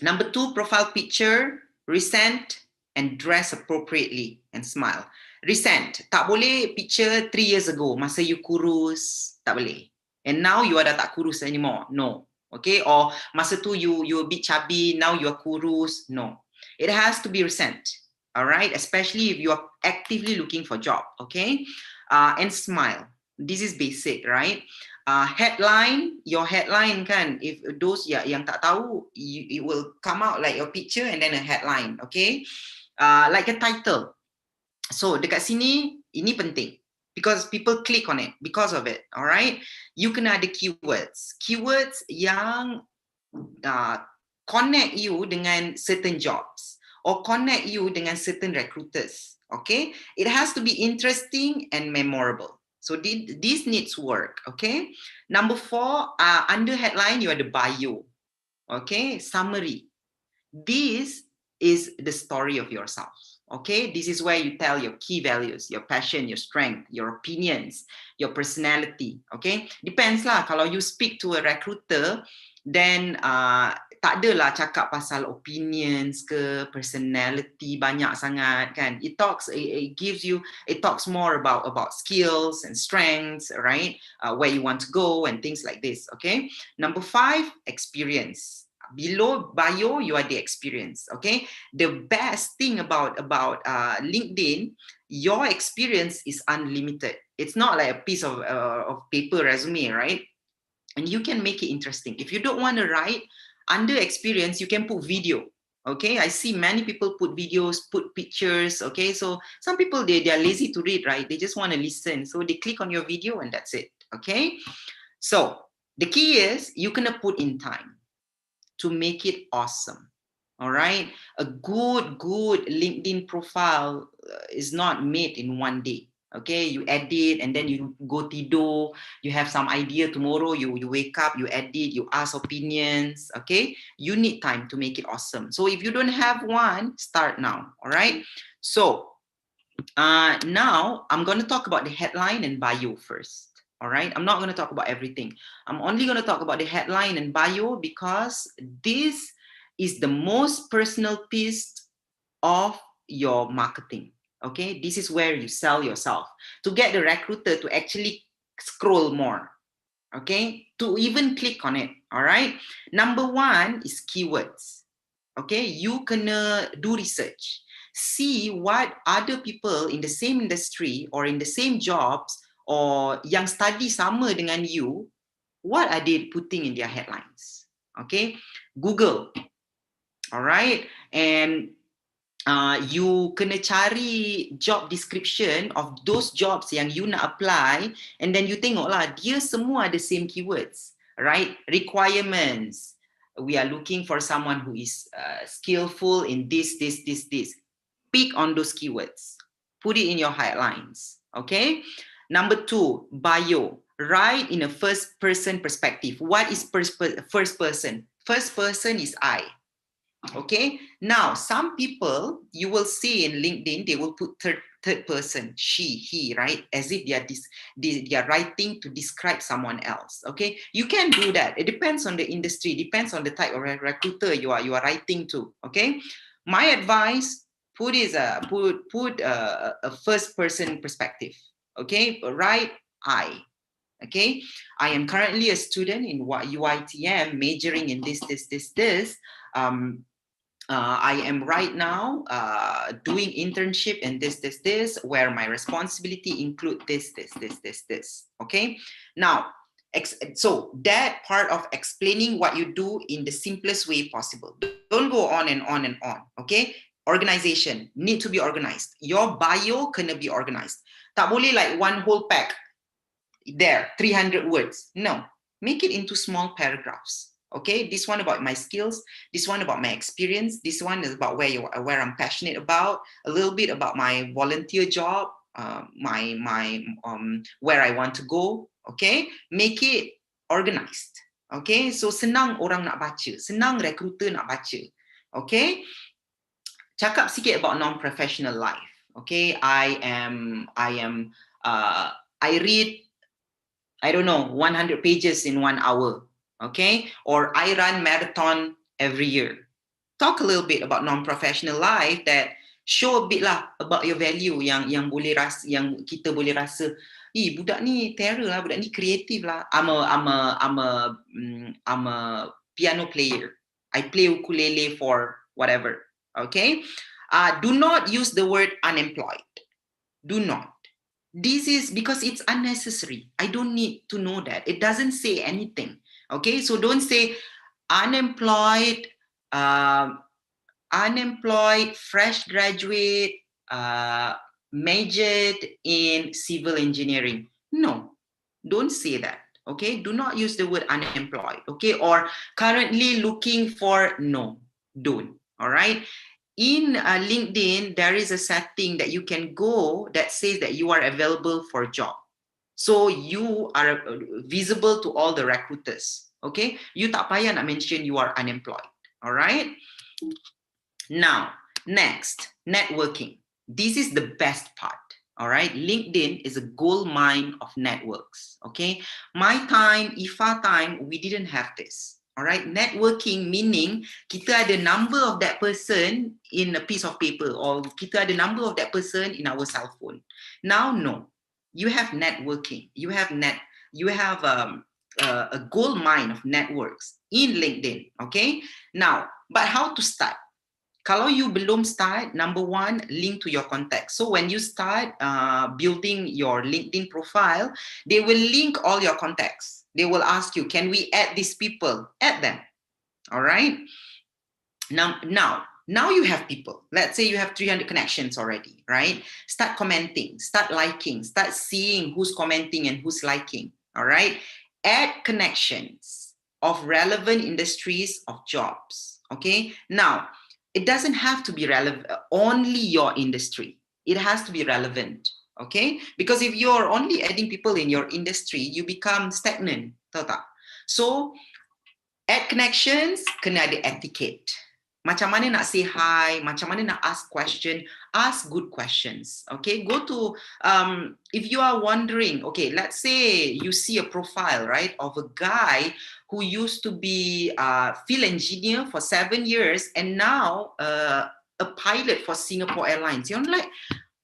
S4: Number two, profile picture, recent and dress appropriately and smile. Recent, tak boleh picture 3 years ago, masa you kurus, tak boleh. And now you are dah tak kurus anymore, no. Okay, or masa tu you a bit chubby, now you are kurus, no. It has to be recent, all right? Especially if you are actively looking for job, okay? And smile, this is basic, right? Headline, your headline kan, if those yang tak tahu, it will come out like your picture and then a headline, okay? Like a title. So dekat sini, ini penting because people click on it because of it, all right? You kena ada keywords. Keywords yang connect you dengan certain jobs or connect you dengan certain recruiters, okay? It has to be interesting and memorable. So this needs work, okay? Number four, under headline, you have the bio, okay? Summary. This is the story of yourself, okay? This is where you tell your key values, your passion, your strength, your opinions, your personality, okay? Depends lah, kalau you speak to a recruiter, then tak adalah cakap pasal opinions ke personality banyak sangat kan. It talks more about skills and strengths, right? Where you want to go and things like this, okay? Number five, experience. Below bio, you are the experience, okay? The best thing about LinkedIn, your experience is unlimited. It's not like a piece of paper resume, right? And you can make it interesting. If you don't want to write, under experience, you can put video, okay? I see many people put videos, put pictures, okay? So some people, they are lazy to read, right? They just want to listen. So they click on your video and that's it, okay? So the key is you can put in time to make it awesome, all right? A good LinkedIn profile is not made in one day. Okay, you edit and then you go tidur, you have some idea tomorrow, you wake up, you edit, you ask opinions, okay? You need time to make it awesome. So if you don't have one, start now, all right? So now I'm going to talk about the headline and bio first, all right? I'm not going to talk about everything. I'm only going to talk about the headline and bio because this is the most personal piece of your marketing. Okay, this is where you sell yourself to get the recruiter to actually scroll more, okay, to even click on it, all right? Number one is keywords, okay? You kena do research. See what other people in the same industry or in the same jobs or yang study sama dengan you, What are they putting in their headlines? Okay, Google. All right, and you kena cari job description of those jobs yang you nak apply, and then you tengok lah, dia semua ada same keywords, right? Requirements. We are looking for someone who is skillful in this. Pick on those keywords. Put it in your headlines, okay? Number 2, bio. Write in a first person perspective. What is first person? First person is I. Okay, now some people you will see in LinkedIn, they will put third person, she, he, right? As if they are writing to describe someone else. Okay, you can do that. It depends on the industry, depends on the type of recruiter you are writing to. Okay, my advice, put a first person perspective. Okay, write I. Okay, I am currently a student in UITM, majoring in this. I am right now doing internship in this, where my responsibility include this. Okay, now, so that part of explaining what you do in the simplest way possible. Don't go on and on and on. Okay, organization need to be organized. Your bio kena be organized. Tak boleh like one whole pack. There, 300 words. No, make it into small paragraphs. Okay, this one about my skills, this one about my experience, this one is about where I'm passionate about, a little bit about my volunteer job, where I want to go. Okay, make it organized. Okay, so senang orang nak baca, senang recruiter nak baca. Okay, cakap sikit about non-professional life. Okay, I read, I don't know, 100 pages in 1 hour, okay? Or I run marathon every year. Talk a little bit about non-professional life, that show a bit lah about your value yang kita boleh rasa, budak ni terror lah, budak ni creative lah. I'm a piano player. I play ukulele for whatever, okay? Do not use the word unemployed. Do not. This is because it's unnecessary. I don't need to know that. It doesn't say anything. Okay, so don't say unemployed, fresh graduate, majored in civil engineering. No, don't say that. Okay, do not use the word unemployed. Okay, or currently looking for. No, don't. All right. In LinkedIn, there is a setting that you can go that says that you are available for a job. So you are visible to all the recruiters. Okay, you tak payah nak mention you are unemployed. All right. Now, next, networking. This is the best part. All right, LinkedIn is a gold mine of networks. Okay, my time, IFA time, we didn't have this. All right, networking meaning kita ada number of that person in a piece of paper, or kita ada number of that person in our cell phone. Now, no, you have networking. You have a gold mine of networks in LinkedIn. Okay, now, but how to start? Kalau you belum start, number 1, link to your contacts. So when you start building your LinkedIn profile, they will link all your contacts. They will ask you, can we add these people? Add them. All right. Now you have people. Let's say you have 300 connections already, right? Start commenting, start liking, start seeing who's commenting and who's liking. All right. Add connections of relevant industries of jobs. Okay. Now, it doesn't have to be relevant, only your industry. It has to be relevant. Okay, because if you're only adding people in your industry, you become stagnant. Tahu tak? So, add connections, kena ada etiquette. Macam mana nak say hi, macam mana nak ask question, ask good questions. Okay, go to, if you are wondering, okay, let's say you see a profile, right, of a guy who used to be a field engineer for 7 years and now a pilot for Singapore Airlines. You're like,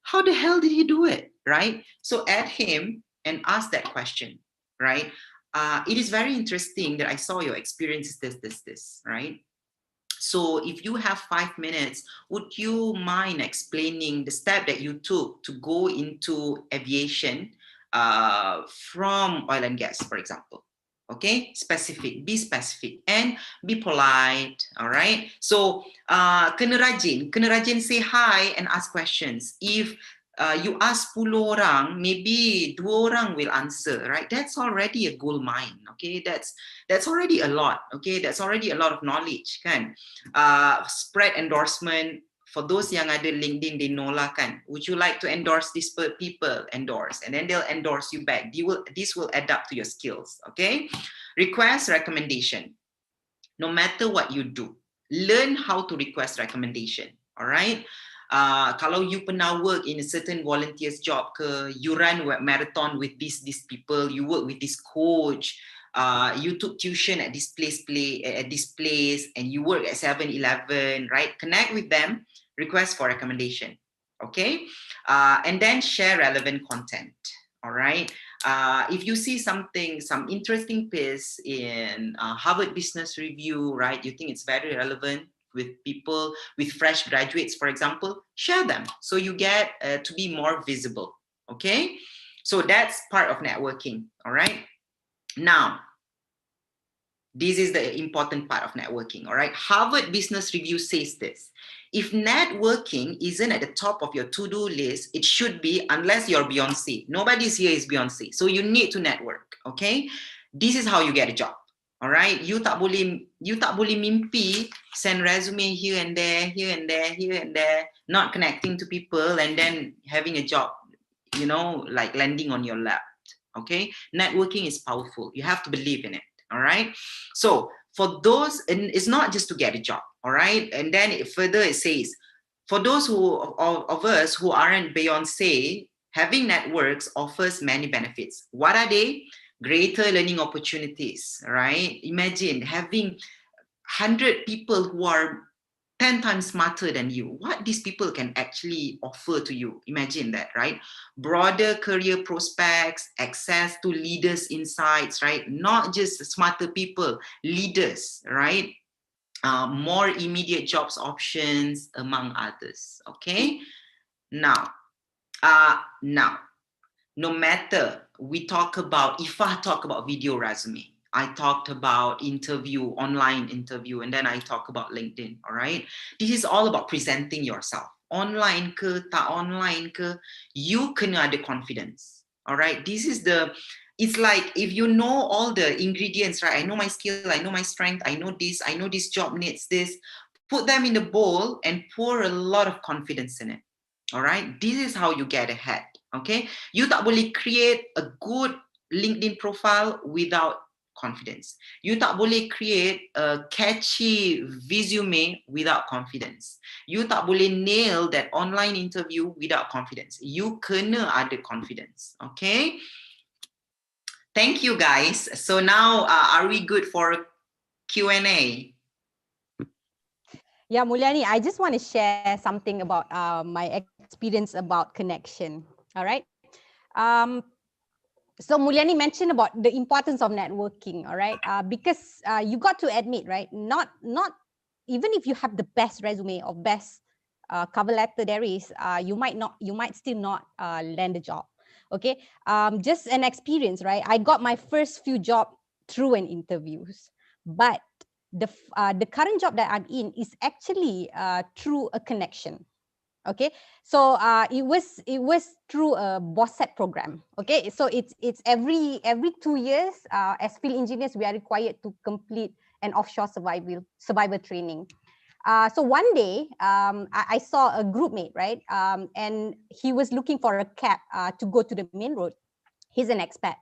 S4: how the hell did he do it, right? So add him and ask that question, right? It is very interesting that I saw your experience this, right? So if you have 5 minutes, would you mind explaining the step that you took to go into aviation from oil and gas, for example? Okay, specific, be specific and be polite. All right. So kena rajin say hi and ask questions. If you ask 10 orang, maybe 2 orang will answer, right? That's already a gold mine. Okay, that's already a lot. Okay, that's already a lot of knowledge, kan? Spread endorsement. For those yang ada LinkedIn, they know lah kan. Would you like to endorse these people? Endorse, and then they'll endorse you back. This will add up to your skills. Okay. Request recommendation. No matter what you do, learn how to request recommendation. All right. Kalau you pernah work in a certain volunteers job ke, you run marathon with these people, you work with this coach, you took tuition at this place, and you work at 7-Eleven, right? Connect with them, request for recommendation. Okay. And then share relevant content. All right. If you see some interesting piece in Harvard Business Review, right, you think it's very relevant with people, with fresh graduates, for example, share them so you get to be more visible. Okay, so that's part of networking. All right, now this is the important part of networking. All right, Harvard Business Review says this: if networking isn't at the top of your to-do list, it should be, unless you're Beyonce. Nobody's here is Beyonce. So you need to network, okay? This is how you get a job, all right? You tak boleh mimpi, send resume here and there, not connecting to people and then having a job, you know, like landing on your lap, okay? Networking is powerful. You have to believe in it, all right? So for those, and it's not just to get a job, all right? And then it says, for those of us who aren't Beyonce, having networks offers many benefits. What are they? Greater learning opportunities, right? Imagine having 100 people who are 10 times smarter than you. What these people can actually offer to you. Imagine that, right? Broader career prospects, access to leaders' insights, right? Not just smarter people, leaders, right? More immediate jobs options, among others. Okay. Now, no matter we talk about, if I talk about video resume, I talked about online interview, and then I talk about LinkedIn. All right. This is all about presenting yourself. Online ke, tak online ke, you kena ada confidence. All right. It's like if you know all the ingredients, right? I know my skill, I know my strength, I know this job needs this. Put them in the bowl and pour a lot of confidence in it. All right. This is how you get ahead. Okay. You tak boleh create a good LinkedIn profile without confidence. You tak boleh create a catchy resume without confidence. You tak boleh nail that online interview without confidence. You kena ada confidence. Okay. Thank you, guys. So now, are we good for Q&A?
S3: Yeah, Mulyani, I just want to share something about my experience about connection. All right. So Mulyani mentioned about the importance of networking. All right. Because you got to admit, right? Not even if you have the best resume or best cover letter there is, you might still not land a job. Okay. Just an experience, right? I got my first few jobs through an interviews, but the current job that I'm in is actually through a connection. Okay, so it was through a BOSSET program. Okay, so it's every 2 years, as field engineers, we are required to complete an offshore survival training. So one day, I saw a group mate, right, and he was looking for a cab to go to the main road. He's an expat.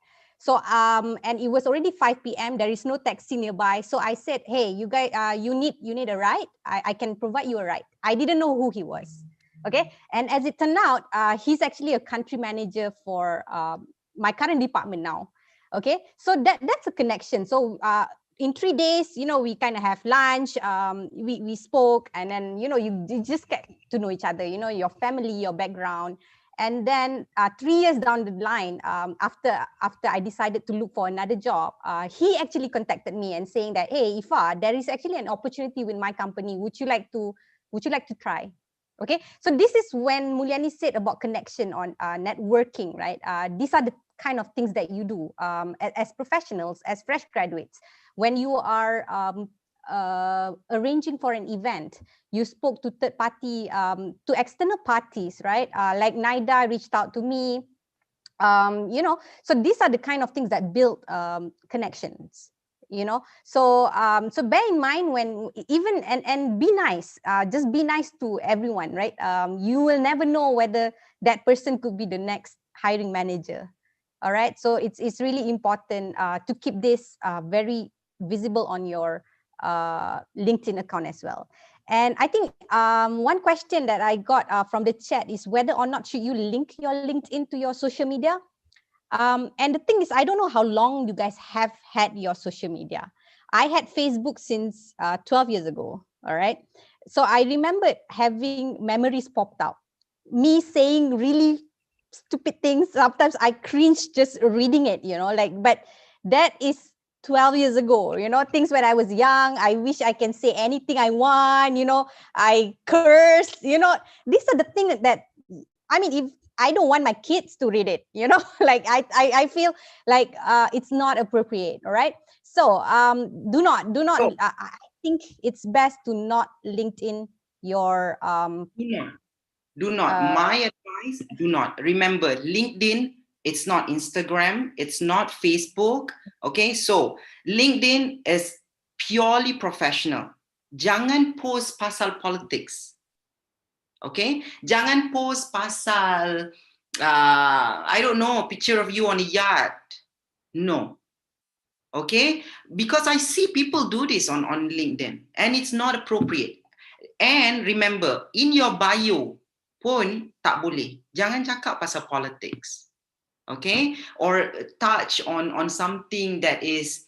S3: So and it was already 5 p.m. There is no taxi nearby. So I said, hey, you guys, you need a ride? I can provide you a ride. I didn't know who he was. Okay, and as it turned out, he's actually a country manager for my current department now. Okay, so that's a connection. So in 3 days, you know, we kind of have lunch, we spoke, and then, you know, you just get to know each other, you know, your family, your background. And then 3 years down the line, after I decided to look for another job, he actually contacted me and saying that, hey, Ifa, there is actually an opportunity with my company. Would you like to try? Okay, so this is when Mulyani said about connection on networking, right? These are the kind of things that you do as professionals, as fresh graduates. When you are arranging for an event, you spoke to third party, to external parties, right? Like NIDA reached out to me, so these are the kind of things that build connections, so bear in mind when even and be nice, just be nice to everyone, right? You will never know whether that person could be the next hiring manager. All right, so it's really important to keep this very visible on your LinkedIn account as well. And I think one question that I got from the chat is whether or not should you link your LinkedIn to your social media. And the thing is, I don't know how long you guys have had your social media. I had Facebook since 12 years ago, all right? So I remember having memories popped out. Me saying really stupid things. Sometimes I cringe just reading it, but that is 12 years ago, things when I was young. I wish I can say anything I want, I curse, these are the things that, I mean, if I don't want my kids to read it, like I feel like it's not appropriate. All right. So do not, I think it's best to not LinkedIn your
S4: Do not. My advice, do not. Remember, LinkedIn, it's not Instagram, it's not Facebook. Okay, so LinkedIn is purely professional. Jangan post pasal politics. Okay, jangan post pasal I don't know, picture of you on a yacht. No. Okay, because I see people do this on LinkedIn and it's not appropriate. And remember, in your bio pun tak boleh. Jangan cakap pasal politics. Okay, or touch on something that is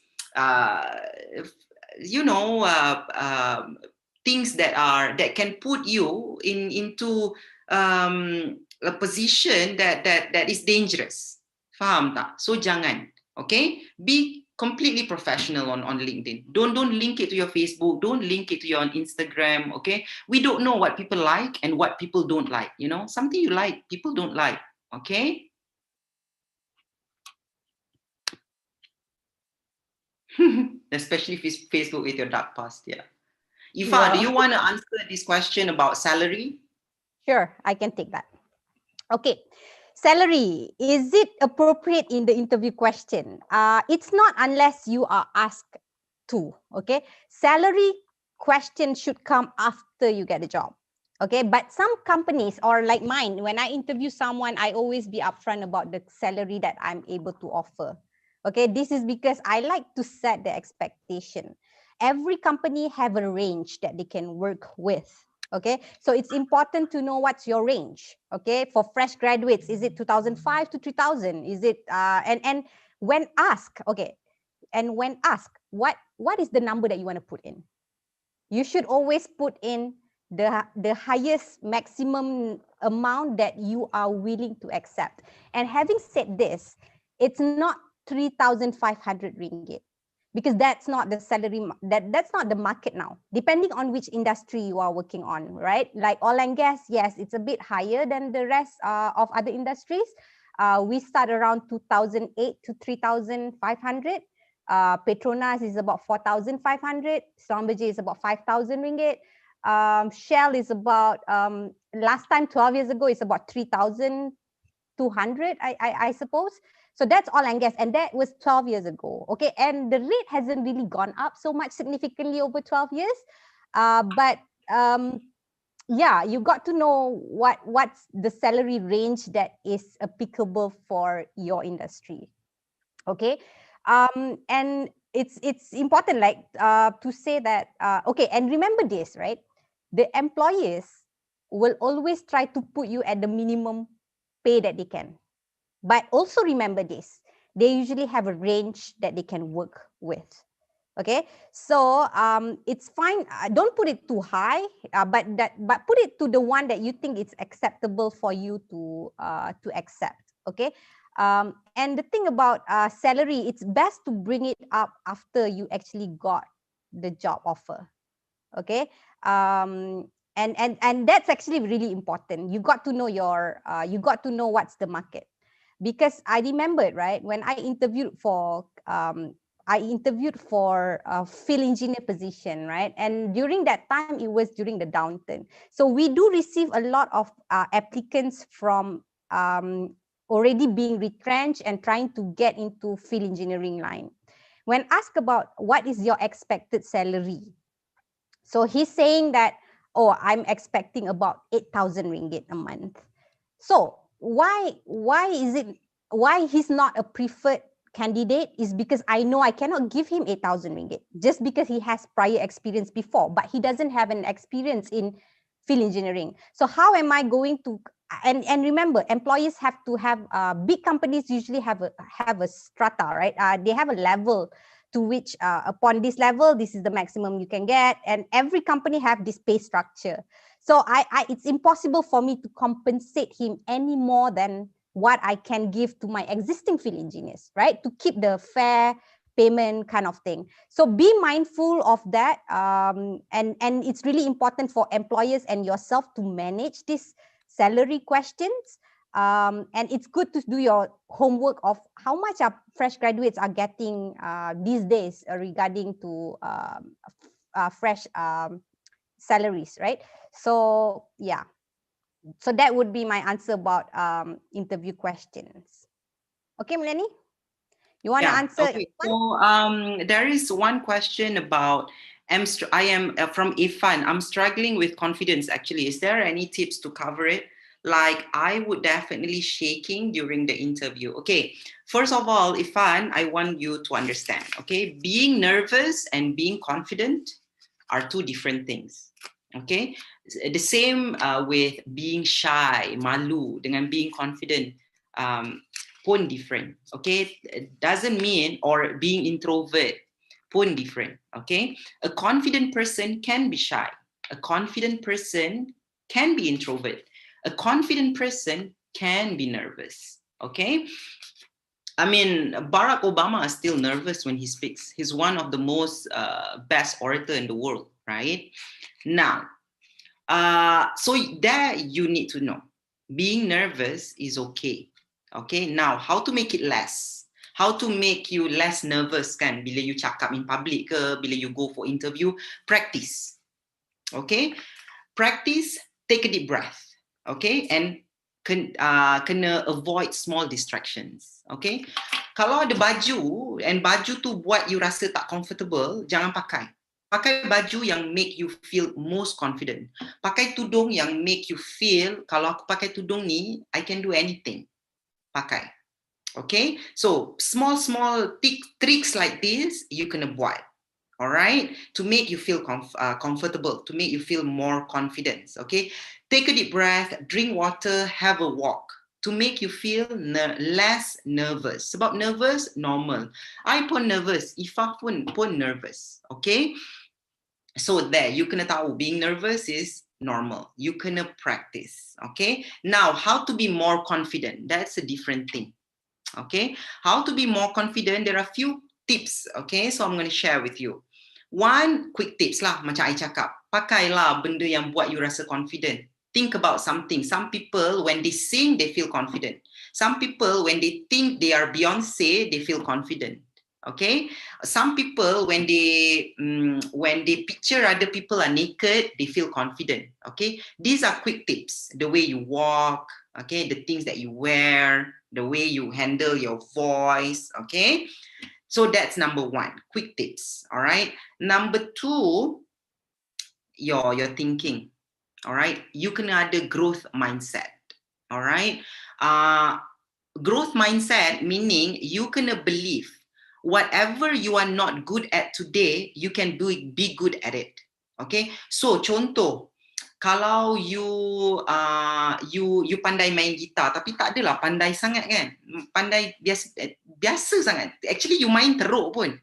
S4: things that can put you into a position that is dangerous. Faham tak? So jangan. Okay, be completely professional on LinkedIn. Don't link it to your Facebook. Don't link it to your Instagram. Okay, we don't know what people like and what people don't like. Something you like, people don't like. Okay. Especially Facebook with your dark past. Yeah. Ifa, do you want to answer this question about salary?
S3: Sure, I can take that. Okay. Salary, is it appropriate in the interview question? It's not unless you are asked to, okay? Salary question should come after you get a job, okay? But some companies, or like mine, when I interview someone, I always be upfront about the salary that I'm able to offer, okay? This is because I like to set the expectation. Every company have a range that they can work with. Okay, so it's important to know what's your range. Okay, for fresh graduates, is it 2005 to 3000? Is it and when asked, okay, and when asked, what is the number that you want to put in? You should always put in the highest maximum amount that you are willing to accept. And having said this, it's not 3,500 ringgit, because that's not the salary, that's not the market now, depending on which industry you are working on, right? Like oil and gas, yes, it's a bit higher than the rest of other industries. We start around 2008 to 3,500. Petronas is about 4,500. Schlumberger is about 5,000 ringgit. Shell is about, last time 12 years ago, is about 3,200, I suppose. So that's oil and gas, and that was 12 years ago, okay? And the rate hasn't really gone up so much significantly over 12 years. But yeah, you got to know what's the salary range that is applicable for your industry, okay? And it's important, like to say that, okay, and remember this, right? The employers will always try to put you at the minimum pay that they can. But also remember this, they usually have a range that they can work with. Okay, so it's fine. Don't put it too high, but put it to the one that you think it's acceptable for you to accept. Okay, and the thing about salary, it's best to bring it up after you actually got the job offer. Okay, and that's actually really important. You got to know your you got to know what's the market. because I remembered, right, when I interviewed for field engineer position, right? And during that time, it was during the downturn. So we do receive a lot of applicants from already being retrenched and trying to get into field engineering line. When asked about what is your expected salary, so he's saying that, oh, I'm expecting about 8,000 ringgit a month. So why he's not a preferred candidate is because I know I cannot give him 8,000 ringgit just because he has prior experience before, but he doesn't have an experience in field engineering. So how am I going to, and remember, employees have to have, big companies usually have a strata, right? They have a level to which upon this level, this is the maximum you can get. And every company have this pay structure. So it's impossible for me to compensate him any more than what I can give to my existing field engineers, right? To keep the fair payment kind of thing. So be mindful of that. And it's really important for employers and yourself to manage these salary questions. And it's good to do your homework of how much our fresh graduates are getting these days regarding to fresh salaries, right? So yeah, so that would be my answer about interview questions. Okay, Melanie, you want to answer?
S4: Okay. So there is one question about I am from Ifan. I'm struggling with confidence. Actually, is there any tips to cover it? Like I would definitely shaking during the interview. Okay. First of all, Ifan, I want you to understand. Okay, being nervous and being confident are two different things. Okay, the same with being shy, malu, dengan being confident. Pun different. Okay, it doesn't mean, or being introvert pun different. Okay, a confident person can be shy. A confident person can be introvert. A confident person can be nervous. Okay. I mean, Barack Obama is still nervous when he speaks. He's one of the most best orator in the world, right? Now, so that you need to know. Being nervous is okay. Okay, now how to make it less? How to make you less nervous kan bila you cakap in public ke, bila you go for interview? Practice. Okay, practice, take a deep breath. Okay, and kena avoid small distractions. Okay, kalau ada baju and baju tu buat you rasa tak comfortable, jangan pakai. Pakai baju yang make you feel most confident. Pakai tudung yang make you feel, kalau aku pakai tudung ni, I can do anything. Pakai. Okay, so small tricks like this you kena buat. All right, to make you feel comfortable, to make you feel more confidence. Okay, take a deep breath, drink water, have a walk to make you feel less nervous. Sebab nervous normal. I pun nervous, Ifah pun nervous. Okay, so there you kena tahu being nervous is normal. You kena practice. Okay, now how to be more confident? That's a different thing. Okay, how to be more confident? There are a few tips. Okay, so I'm going to share with you. One quick tips lah, macam I cakap, pakailah benda yang buat you rasa confident. Think about something. Some people when they sing they feel confident. Some people when they think they are Beyonce they feel confident. Okay, some people when they picture other people are naked they feel confident. Okay, these are quick tips. The way you walk, okay, the things that you wear, the way you handle your voice. Okay, so that's number one, quick tips. All right, number two, your thinking. All right, you kena ada growth mindset. All right, growth mindset meaning you kena believe whatever you are not good at today, you can be good at it. Okay, so contoh, kalau you pandai main gitar tapi tak adalah pandai sangat kan, pandai biasa sangat, actually you main teruk pun,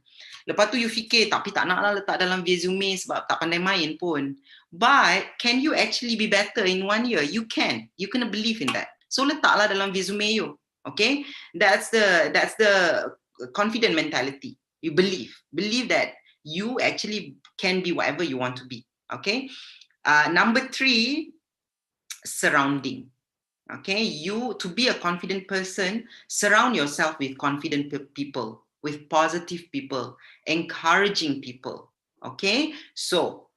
S4: lepas tu you fikir tapi tak nak lah letak dalam resume sebab tak pandai main pun, but can you actually be better in 1 year? You can, you kena believe in that, so letaklah dalam resume you. Okay, that's the confident mentality. You believe that you actually can be whatever you want to be. Okay, number three, surrounding. Okay, to be a confident person, surround yourself with confident people, with positive people, encouraging people. Okay, so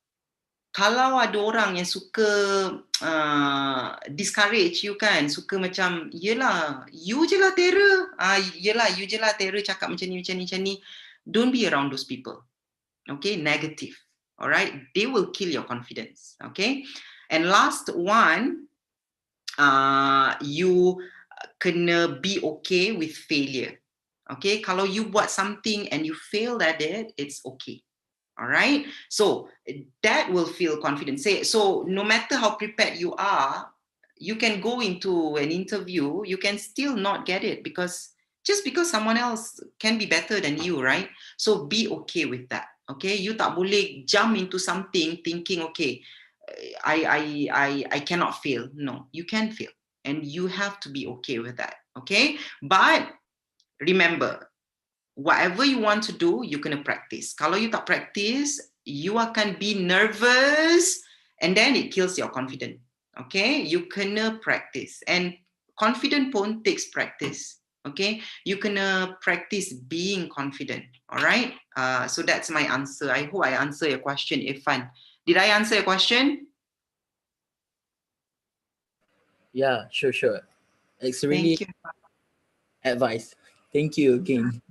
S4: kalau ada orang yang suka discourage you kan, suka macam, yelah, you je lah terror, yelah, you je lah terror cakap macam ni, don't be around those people. Okay, negative. All right, they will kill your confidence. Okay, and last one, you kena be okay with failure. Okay, kalau you buat something and you failed at it, it's okay. All right, so that will feel confident. So no matter how prepared you are, you can go into an interview, you can still not get it because someone else can be better than you, right? So be okay with that. Okay, you tak boleh jump into something thinking, okay, I cannot fail. No, you can fail, and you have to be okay with that. Okay, but remember, whatever you want to do, you kena practice. Kalau you tak practice, you akan be nervous, and then it kills your confidence. Okay, you kena practice, and confident pun takes practice. Okay, you kena practice being confident. All right, so that's my answer. I hope I answer your question, Irfan. Did I answer your question?
S6: Yeah, sure. It's really advice. Thank you again.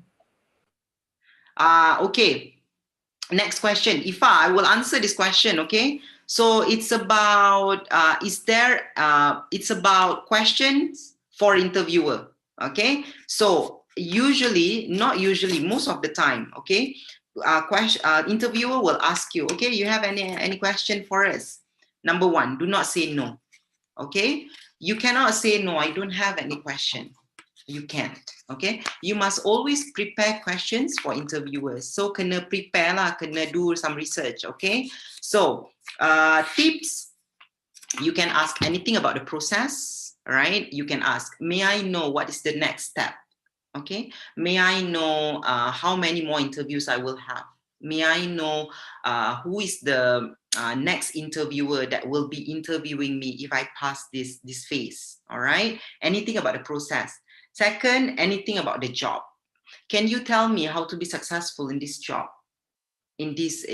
S4: Okay, next question. Ifa, I will answer this question, okay? So it's about, it's about questions for interviewer, okay? So not usually, most of the time, okay? Interviewer will ask you, okay, you have any question for us? Number one, do not say no, okay? You cannot say no, I don't have any question. You can't, okay? You must always prepare questions for interviewers. So kena prepare lah, kena do some research, okay? So tips, you can ask anything about the process, right? You can ask, may I know what is the next step? Okay, may I know how many more interviews I will have? May I know who is the next interviewer that will be interviewing me if I pass this phase? All right, anything about the process. Second, anything about the job. Can you tell me how to be successful in this job, in this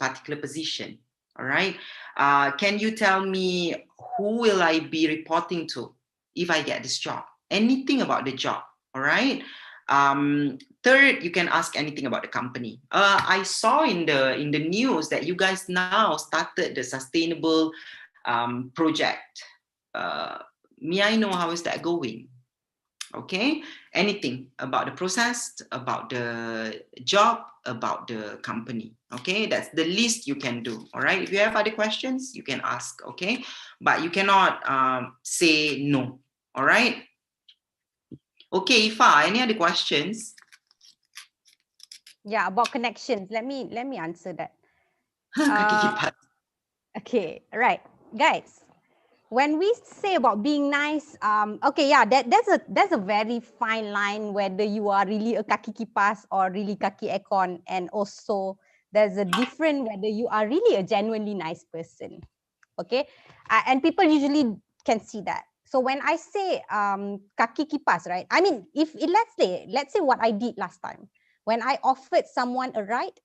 S4: particular position? All right, can you tell me who will I be reporting to if I get this job? Anything about the job. All right. Third, you can ask anything about the company. I saw in the news that you guys now started the sustainable project. May I know how is that going? Okay, anything about the process, about the job, about the company. Okay, that's the least you can do. All right, if you have other questions, you can ask. Okay, but you cannot say no. All right. Okay, Ifa, any other questions?
S3: Yeah, about connections. Let me answer that. Okay, right, guys. When we say about being nice, okay, yeah, that's a very fine line whether you are really a kaki kipas or really kaki aircon, and also there's a different whether you are really a genuinely nice person. Okay, and people usually can see that. So when I say kaki kipas, right? I mean, if let's say what I did last time when I offered someone a ride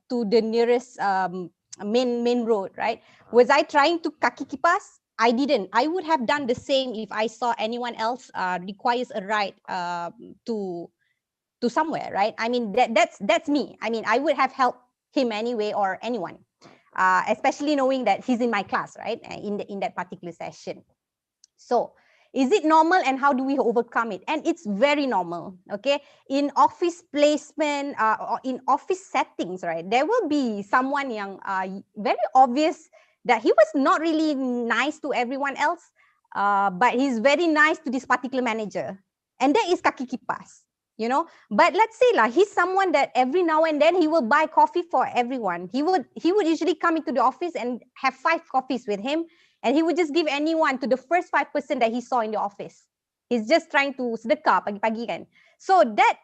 S3: to the nearest main road, right? Was I trying to kaki kipas? I didn't. I would have done the same if I saw anyone else requires a ride to somewhere, right? I mean, that's me. I mean, I would have helped him anyway or anyone, especially knowing that he's in my class, right? In that particular session. So, is it normal and how do we overcome it? And it's very normal, okay? In office placement, or in office settings, right? There will be someone yang very obvious that he was not really nice to everyone else, but he's very nice to this particular manager. And that is kaki kipas, you know? But let's say he's someone that every now and then he will buy coffee for everyone. He would usually come into the office and have 5 coffees with him, and he would just give anyone to the first 5 person that he saw in the office. He's just trying to sedekah pagi-pagi kan. So that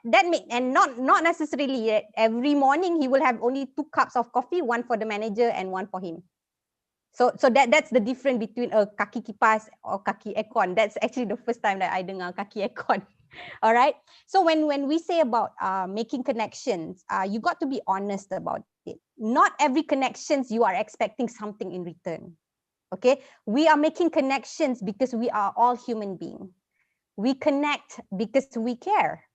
S3: and not necessarily every morning he will have only 2 cups of coffee, one for the manager and one for him. So that's the difference between a kaki kipas or kaki aircon. That's actually the first time that I dengar kaki aircon. All right. So when we say about making connections, you got to be honest about it. Not every connections you are expecting something in return. Okay. We are making connections because we are all human beings. We connect because we care.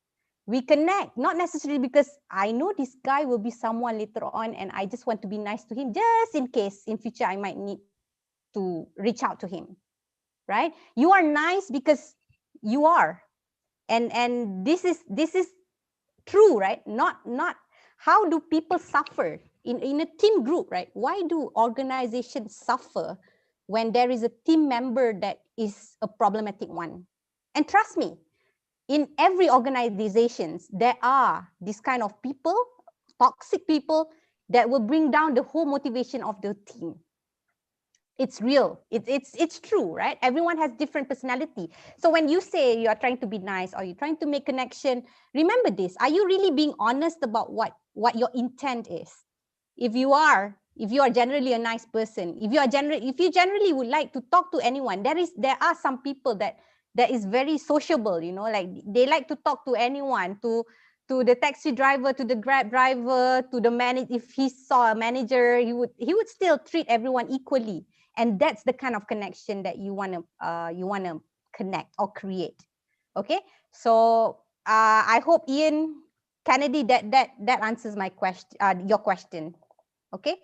S3: We connect not necessarily because I know this guy will be someone later on and I just want to be nice to him just in case in future I might need to reach out to him, right? You are nice because you are, and this is true, right? Not how do people suffer in a team group, right? Why do organizations suffer when there is a team member that is a problematic one? And trust me, in every organizations there are this kind of people, toxic people that will bring down the whole motivation of the team. It's real. It's true, right? Everyone has different personality. So when you say you are trying to be nice or you're trying to make connection, remember this: are you really being honest about what your intent is? If you are generally a nice person, if you generally would like to talk to anyone, there are some people that is very sociable, you know, like they like to talk to anyone, to the taxi driver, to the Grab driver, to the manager. If he saw a manager, he would still treat everyone equally. And that's the kind of connection that you want to connect or create. Okay, so I hope, Ian Kennedy, that answers my question, your question. Okay.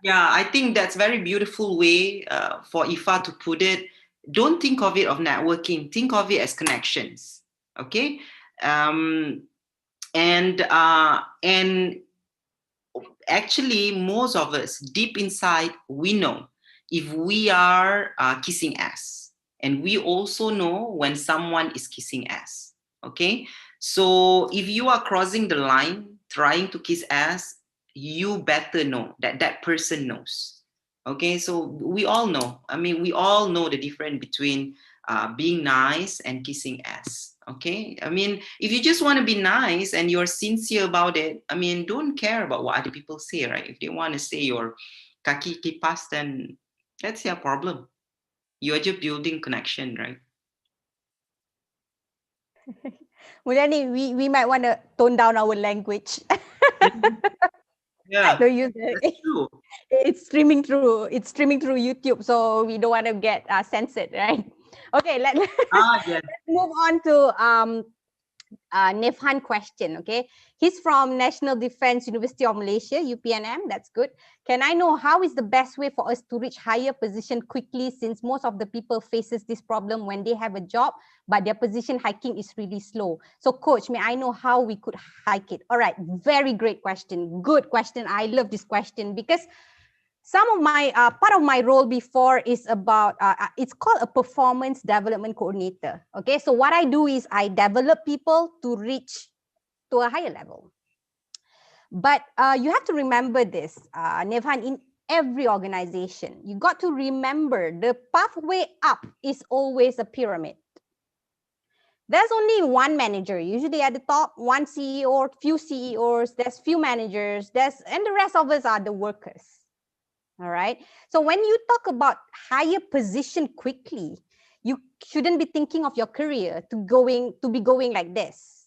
S4: Yeah, I think that's very beautiful way for Ifa to put it. Don't think of it of networking. Think of it as connections. Okay, and actually, most of us deep inside, we know if we are kissing ass, and we also know when someone is kissing ass. Okay, so if you are crossing the line, trying to kiss ass, you better know that that person knows. Okay, so we all know. I mean, we all know the difference between being nice and kissing ass. Okay, I mean, if you just want to be nice and you're sincere about it, I mean, don't care about what other people say, right? If they want to say you're kaki kipas, then that's their problem. You're just building connection, right?
S3: Mulyani, we might want to tone down our language.
S4: Yeah,
S3: Don't use
S4: that's true.
S3: It's streaming through YouTube, so we don't want to get censored, right? Okay, let's
S4: Yes.
S3: move on to Nefhan question. Okay, he's from National Defence University of Malaysia, UPNM. That's good. Can I know how is the best way for us to reach higher position quickly, since most of the people faces this problem when they have a job but their position hiking is really slow? So coach, may I know how we could hike it? All right, very great question. Good question. I love this question because some of my part of my role before is about it's called a performance development coordinator. Okay, so what I do is I develop people to reach to a higher level. But you have to remember this, Nevhan, in every organization, you got to remember the pathway up is always a pyramid. There's only one manager, usually at the top, one CEO or few CEOs, there's few managers, and the rest of us are the workers. All right. So when you talk about higher position quickly, you shouldn't be thinking of your career to be going like this.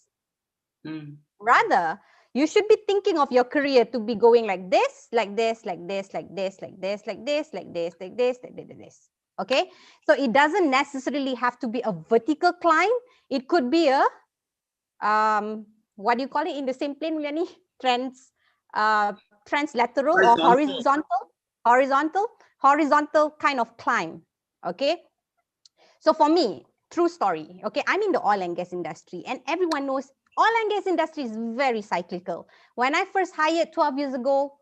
S3: Rather, you should be thinking of your career to be going like this, like this, like this, like this, like this, like this, like this, like this, like this. Okay. So it doesn't necessarily have to be a vertical climb. It could be a what do you call it in the same plane, Mulyani? Translateral or horizontal kind of climb. Okay, so for me, true story. Okay, I'm in the oil and gas industry, and everyone knows oil and gas industry is very cyclical. When I first hired 12 years ago,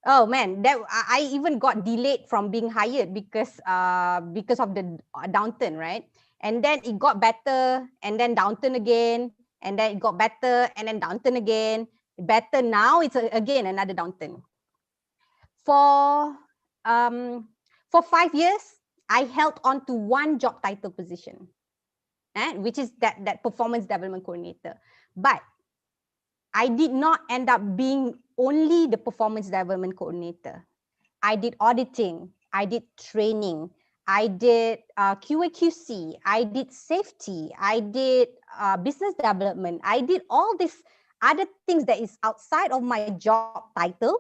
S3: oh man, that I even got delayed from being hired because of the downturn, right? And then it got better, and then downturn again, and then it got better, and then downturn again. Better now, it's again another downturn. For 5 years, I held on to one job title position, which is that performance development coordinator. But I did not end up being only the performance development coordinator. I did auditing. I did training, I did QA/QC, I did safety, I did business development, I did all these other things that is outside of my job title,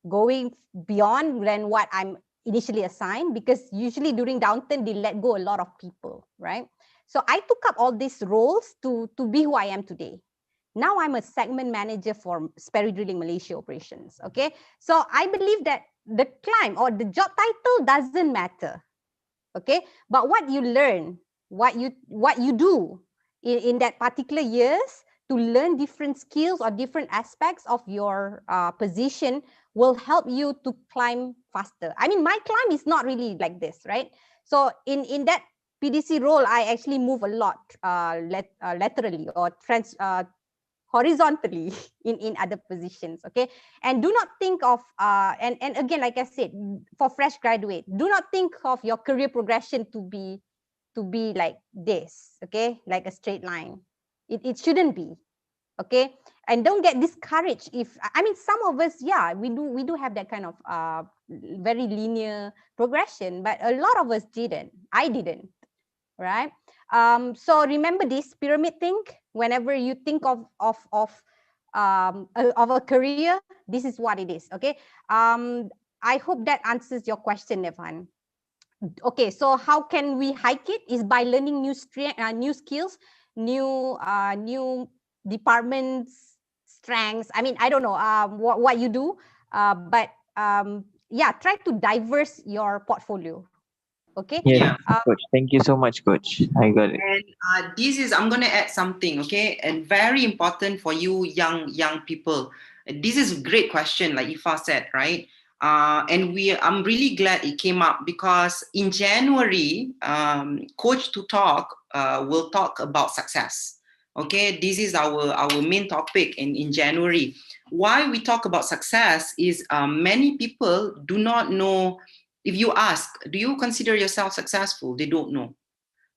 S3: going beyond than what I'm initially assigned, because usually during downturn, they let go a lot of people, right? So I took up all these roles to be who I am today. Now I'm a segment manager for Sperry Drilling Malaysia operations, okay? So I believe that the climb or the job title doesn't matter, okay? But what you learn, what you do in that particular years to learn different skills or different aspects of your position will help you to climb faster. I mean, my climb is not really like this, right? So in that PDC role, I actually move a lot laterally or horizontally in other positions, okay? And do not think of, and again, like I said, for fresh graduate, do not think of your career progression to be like this, okay? Like a straight line. It shouldn't be, okay? And don't get discouraged if, I mean, some of us, yeah, we do have that kind of very linear progression, but a lot of us didn't. I didn't, right? So remember this pyramid thing. Whenever you think of a career, this is what it is, okay? I hope that answers your question, Evan. Okay, so how can we hike it? Is by learning new skills, new departments, strengths. I mean, I don't know what you do, but yeah, try to diverse your portfolio. Okay.
S8: Yes, coach. Thank you so much, coach. I got it.
S4: And this is, I'm going to add something, okay? And very important for you young people. This is a great question, like Ifa said, right? And I'm really glad it came up, because in January, Coach to Talk will talk about success. Okay, this is our main topic in January. Why we talk about success is many people do not know. If you ask, do you consider yourself successful? They don't know.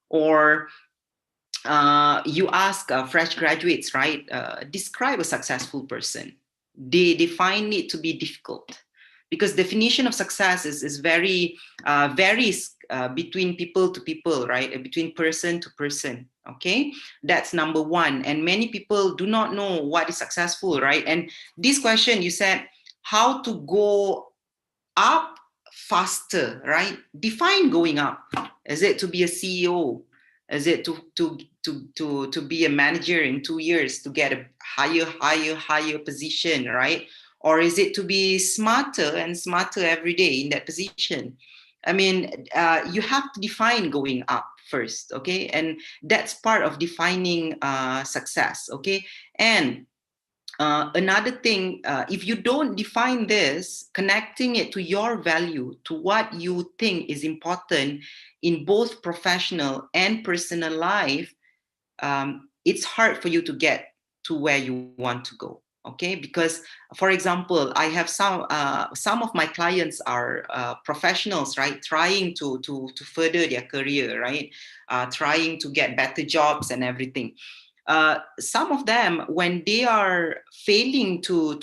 S4: Or you ask fresh graduates, right? Describe a successful person. They find it to be difficult, because definition of success is very varies between people to people, right? Between person to person. Okay, that's number one. And many people do not know what is successful, right? And this question you said, how to go up faster, right? Define going up. Is it to be a CEO? Is it to be a manager in 2 years, to get a higher position, right? Or is it to be smarter and smarter every day in that position? I mean, you have to define going up first, okay? And that's part of defining success, okay? And another thing, if you don't define this, connecting it to your value, to what you think is important in both professional and personal life, it's hard for you to get to where you want to go. Okay, because for example, I have some of my clients are professionals, right? Trying to further their career, right? Trying to get better jobs and everything. Some of them, when they are failing to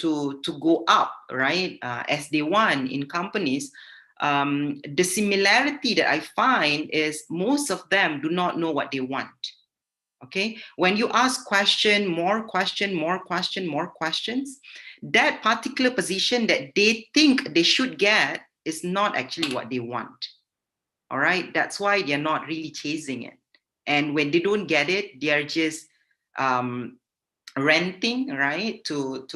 S4: go up, right, as they want in companies, the similarity that I find is most of them do not know what they want. Okay, when you ask more questions, that particular position that they think they should get is not actually what they want. All right, that's why they're not really chasing it. And when they don't get it, they are just renting, right, to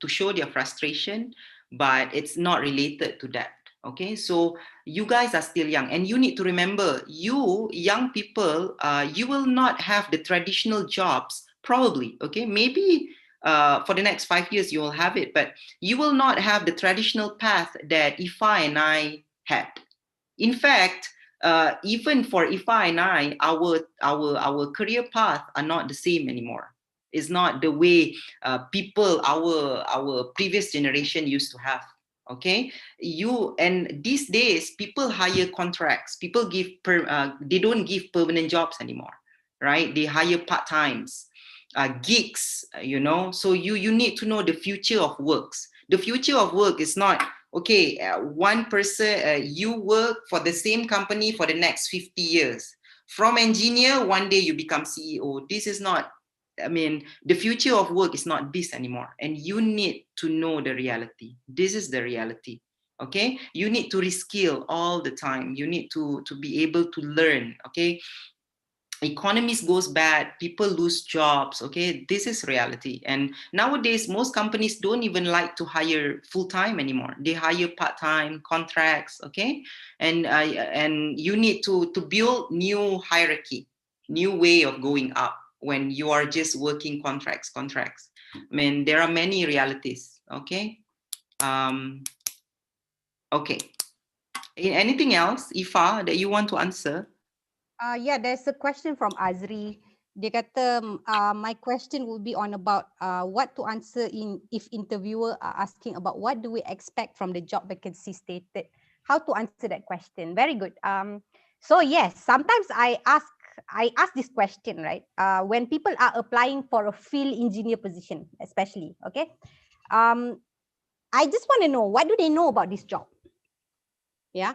S4: show their frustration, but it's not related to that. Okay, so you guys are still young, and you need to remember, you young people, you will not have the traditional jobs probably. Okay, maybe for the next 5 years you will have it, but you will not have the traditional path that Ifa and I had. In fact, even for Ifa and I, our career path are not the same anymore. It's not the way people, our previous generation used to have. Okay, and these days people hire contracts. People give they don't give permanent jobs anymore, right? They hire part-times, gigs, you know. So you need to know the future of works. The future of work is not, okay, one person, you work for the same company for the next 50 years. From engineer, one day you become CEO. This is not, I mean, the future of work is not this anymore. And you need to know the reality. This is the reality. Okay, you need to reskill all the time. You need to be able to learn. Okay, economies goes bad, people lose jobs. Okay, this is reality. And nowadays most companies don't even like to hire full-time anymore. They hire part-time contracts. Okay, and you need to build new hierarchy, new way of going up when you are just working contracts. I mean, there are many realities. Okay, okay, anything else, Ifa, that you want to answer?
S3: Yeah, there's a question from Azri. Dia kata, my question will be on about what to answer if interviewer are asking about what do we expect from the job vacancy stated. How to answer that question? Very good. So yes, sometimes I ask this question, right? When people are applying for a field engineer position, especially, okay? I just want to know, what do they know about this job? Yeah.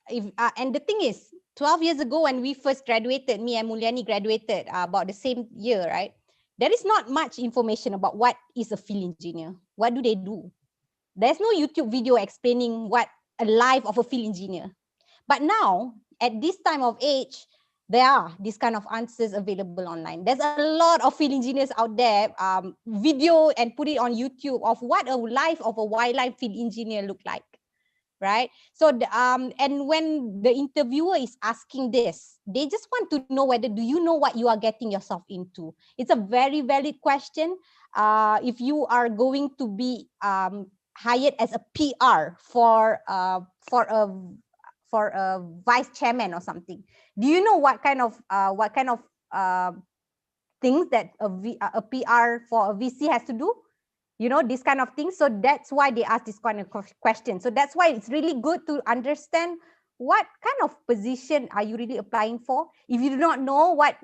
S3: And the thing is, 12 years ago when we first graduated, me and Mulyani graduated about the same year, right? There is not much information about what is a field engineer. What do they do? There's no YouTube video explaining what a life of a field engineer. But now, at this time of age, there are these kind of answers available online. There's a lot of field engineers out there, video and put it on YouTube of what a life of a wildlife field engineer look like. Right? So, and when the interviewer is asking this, they just want to know whether do you know what you are getting yourself into. It's a very valid question. If you are going to be hired as a PR for a vice chairman or something, do you know what kind of things that a PR for a VC has to do? You know, this kind of things. So that's why they ask this kind of question. So that's why it's really good to understand what kind of position are you really applying for. If you do not know what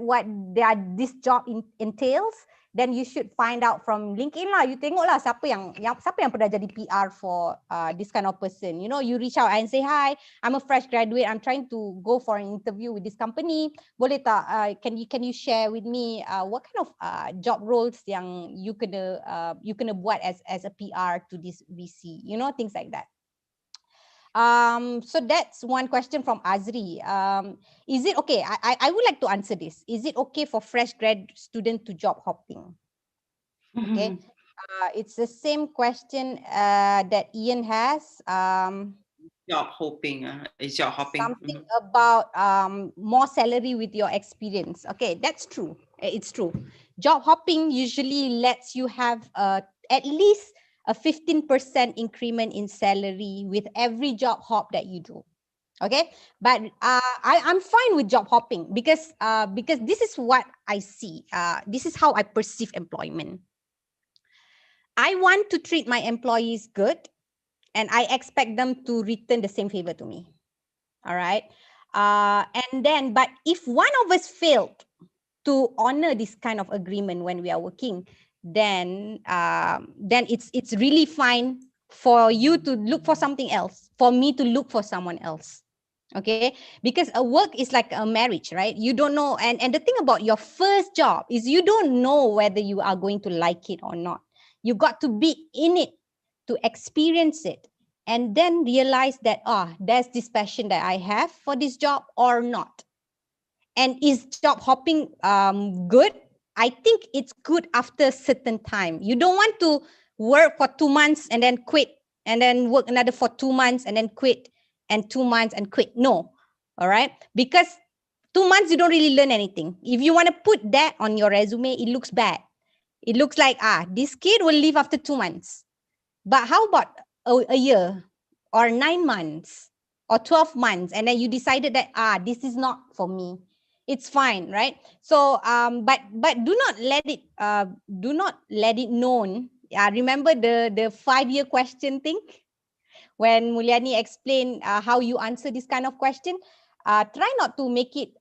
S3: this job entails, then you should find out from LinkedIn lah. You tengok lah siapa yang pernah jadi PR for this kind of person. You know, you reach out and say, hi, I'm a fresh graduate. I'm trying to go for an interview with this company. Boleh tak? Can you share with me what kind of job roles yang you kena buat as a PR to this VC? You know, things like that. So that's one question from Azri. Is it okay? I would like to answer this. Is it okay for fresh grad student to job hopping? Okay. It's the same question that Ian has.
S4: Job hopping. Is job hopping
S3: something about more salary with your experience. Okay, that's true. It's true. Job hopping usually lets you have at least a 15% increment in salary with every job hop that you do. Okay, but I'm fine with job hopping because this is what I see. This is how I perceive employment. I want to treat my employees good, and I expect them to return the same favor to me. All right. And then, but if one of us failed to honor this kind of agreement when we are working, then it's really fine for you to look for something else, for me to look for someone else. Okay, because a work is like a marriage, right? You don't know, and the thing about your first job is you don't know whether you are going to like it or not. You got to be in it to experience it, and then realize that there's this passion that I have for this job or not. And is job hopping good? I think it's good after a certain time. You don't want to work for 2 months and then quit, and then work another for 2 months and then quit, and 2 months and quit. No, all right? Because 2 months, you don't really learn anything. If you want to put that on your resume, it looks bad. It looks like, this kid will leave after 2 months. But how about a year or 9 months or 12 months, and then you decided that this is not for me? It's fine, right? So but do not let it known. Remember the 5-year question thing when Mulyani explained how you answer this kind of question. Try not to make it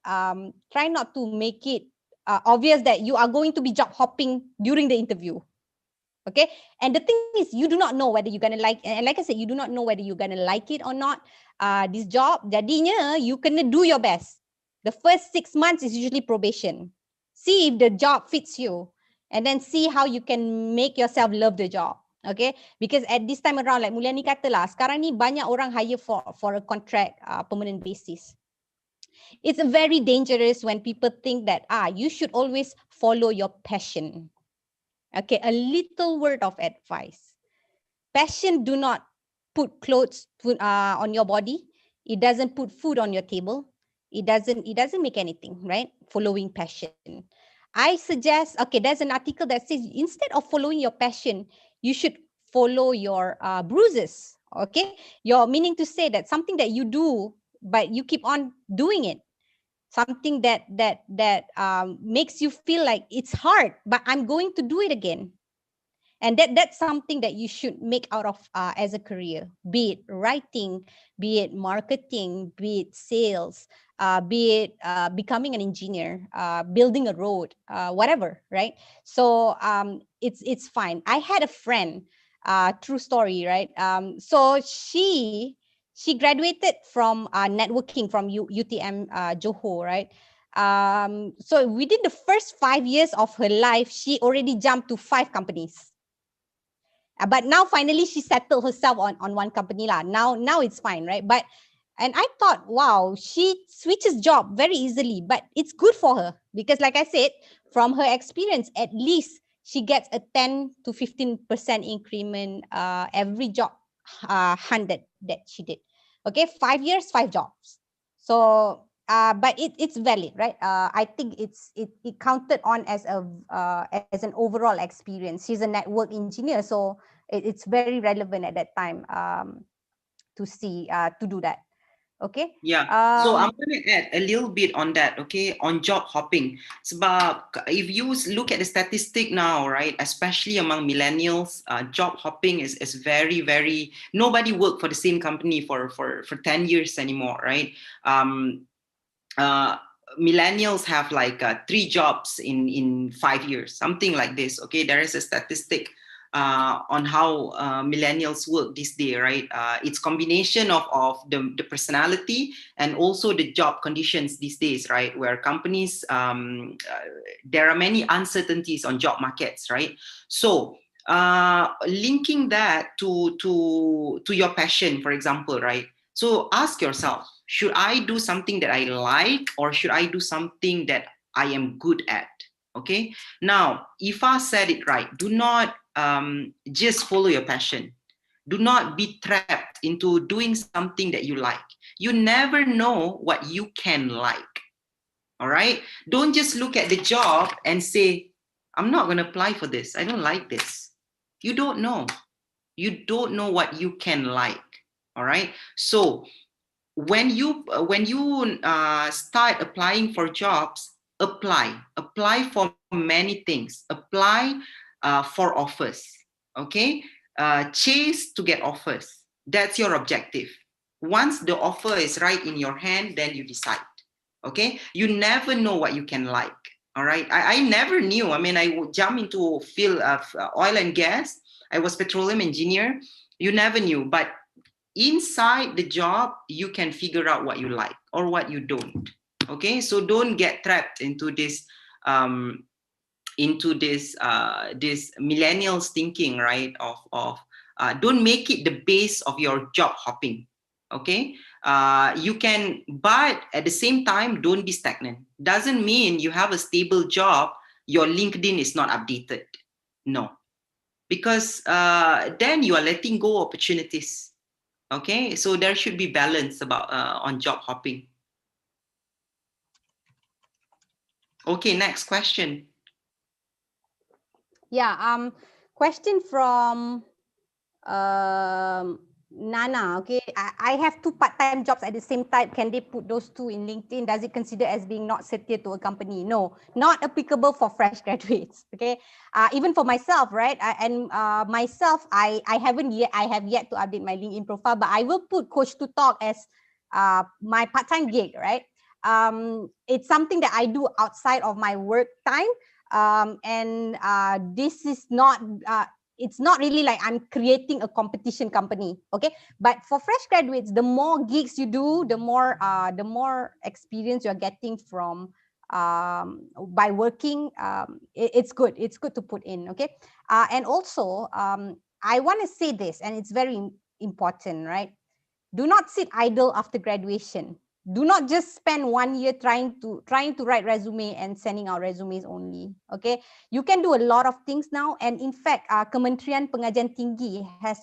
S3: obvious that you are going to be job hopping during the interview. Okay, and the thing is, you do not know whether you're gonna like, and like I said, you do not know whether you're gonna like it or not. This job, jadinya you kena do your best. The first 6 months is usually probation. See if the job fits you, and then see how you can make yourself love the job. Okay, because at this time around, like Mulyani kata lah, sekarang ni banyak orang hire for a contract permanent basis. It's very dangerous when people think that you should always follow your passion. Okay, a little word of advice. Passion do not put clothes on your body. It doesn't put food on your table. It doesn't make anything, right? Following passion. I suggest, okay, there's an article that says instead of following your passion, you should follow your bruises. Okay, you're meaning to say that something that you do, but you keep on doing it. Something that makes you feel like it's hard, but I'm going to do it again. And that's something that you should make out of as a career, be it writing, be it marketing, be it sales, be it becoming an engineer, building a road, whatever, right? So it's fine. I had a friend, true story, right? So she graduated from networking from UTM Johor, right? So within the first 5 years of her life, she already jumped to 5 companies. But now finally she settled herself on one company lah. Now it's fine, right? But and I thought, wow, she switches job very easily, but it's good for her because, like I said, from her experience, at least she gets a 10 to 15% increment every job hunt that she did. Okay, 5 years, 5 jobs. So but it's valid, right? I think it counted on as an overall experience. She's a network engineer, so it's very relevant at that time to see to do that. Okay.
S4: Yeah. So I'm going to add a little bit on that. Okay, on job hopping. Sebab if you look at the statistic now, right, especially among millennials, job hopping is very, very. Nobody work for the same company for 10 years anymore, right? Millennials have like 3 jobs in 5 years, something like this. Okay, there is a statistic on how millennials work this day, right? It's combination of the personality and also the job conditions these days, right? Where companies, there are many uncertainties on job markets, right? So linking that to your passion, for example, right? So ask yourself, should I do something that I like or should I do something that I am good at? Okay. Now, Ifa said it right. Do not just follow your passion. Do not be trapped into doing something that you like. You never know what you can like. All right. Don't just look at the job and say, I'm not going to apply for this. I don't like this. You don't know. You don't know what you can like. All right. So when you start applying for jobs, apply for many things. Apply for offers. Okay. Chase to get offers. That's your objective. Once the offer is right in your hand, then you decide. Okay. You never know what you can like. All right. I never knew. I mean, I would jump into field of oil and gas. I was petroleum engineer. You never knew, but inside the job, you can figure out what you like or what you don't. Okay, so don't get trapped into this millennials thinking, right? Of don't make it the base of your job hopping. Okay, you can, but at the same time, don't be stagnant. Doesn't mean you have a stable job, your LinkedIn is not updated. No, because then you are letting go opportunities. Okay, so there should be balance about on job hopping. Okay, next question.
S3: Yeah, question from Nana. Okay, I have 2 part-time jobs at the same time. Can they put those 2 in LinkedIn? Does it consider as being not setia to a company? No, not applicable for fresh graduates. Okay, even for myself, right? Myself, I have yet to update my LinkedIn profile, but I will put Coach to Talk as my part-time gig, right? It's something that I do outside of my work time, and this is not. it's not really like I'm creating a competition company, okay? But for fresh graduates, the more gigs you do, the more experience you're getting from by working. It's good. It's good to put in, okay? And also, I want to say this, and it's very important, right? Do not sit idle after graduation. Do not just spend 1 year trying to write resume and sending out resumes only. Okay, you can do a lot of things now, and in fact, Kementerian Pengajian Tinggi has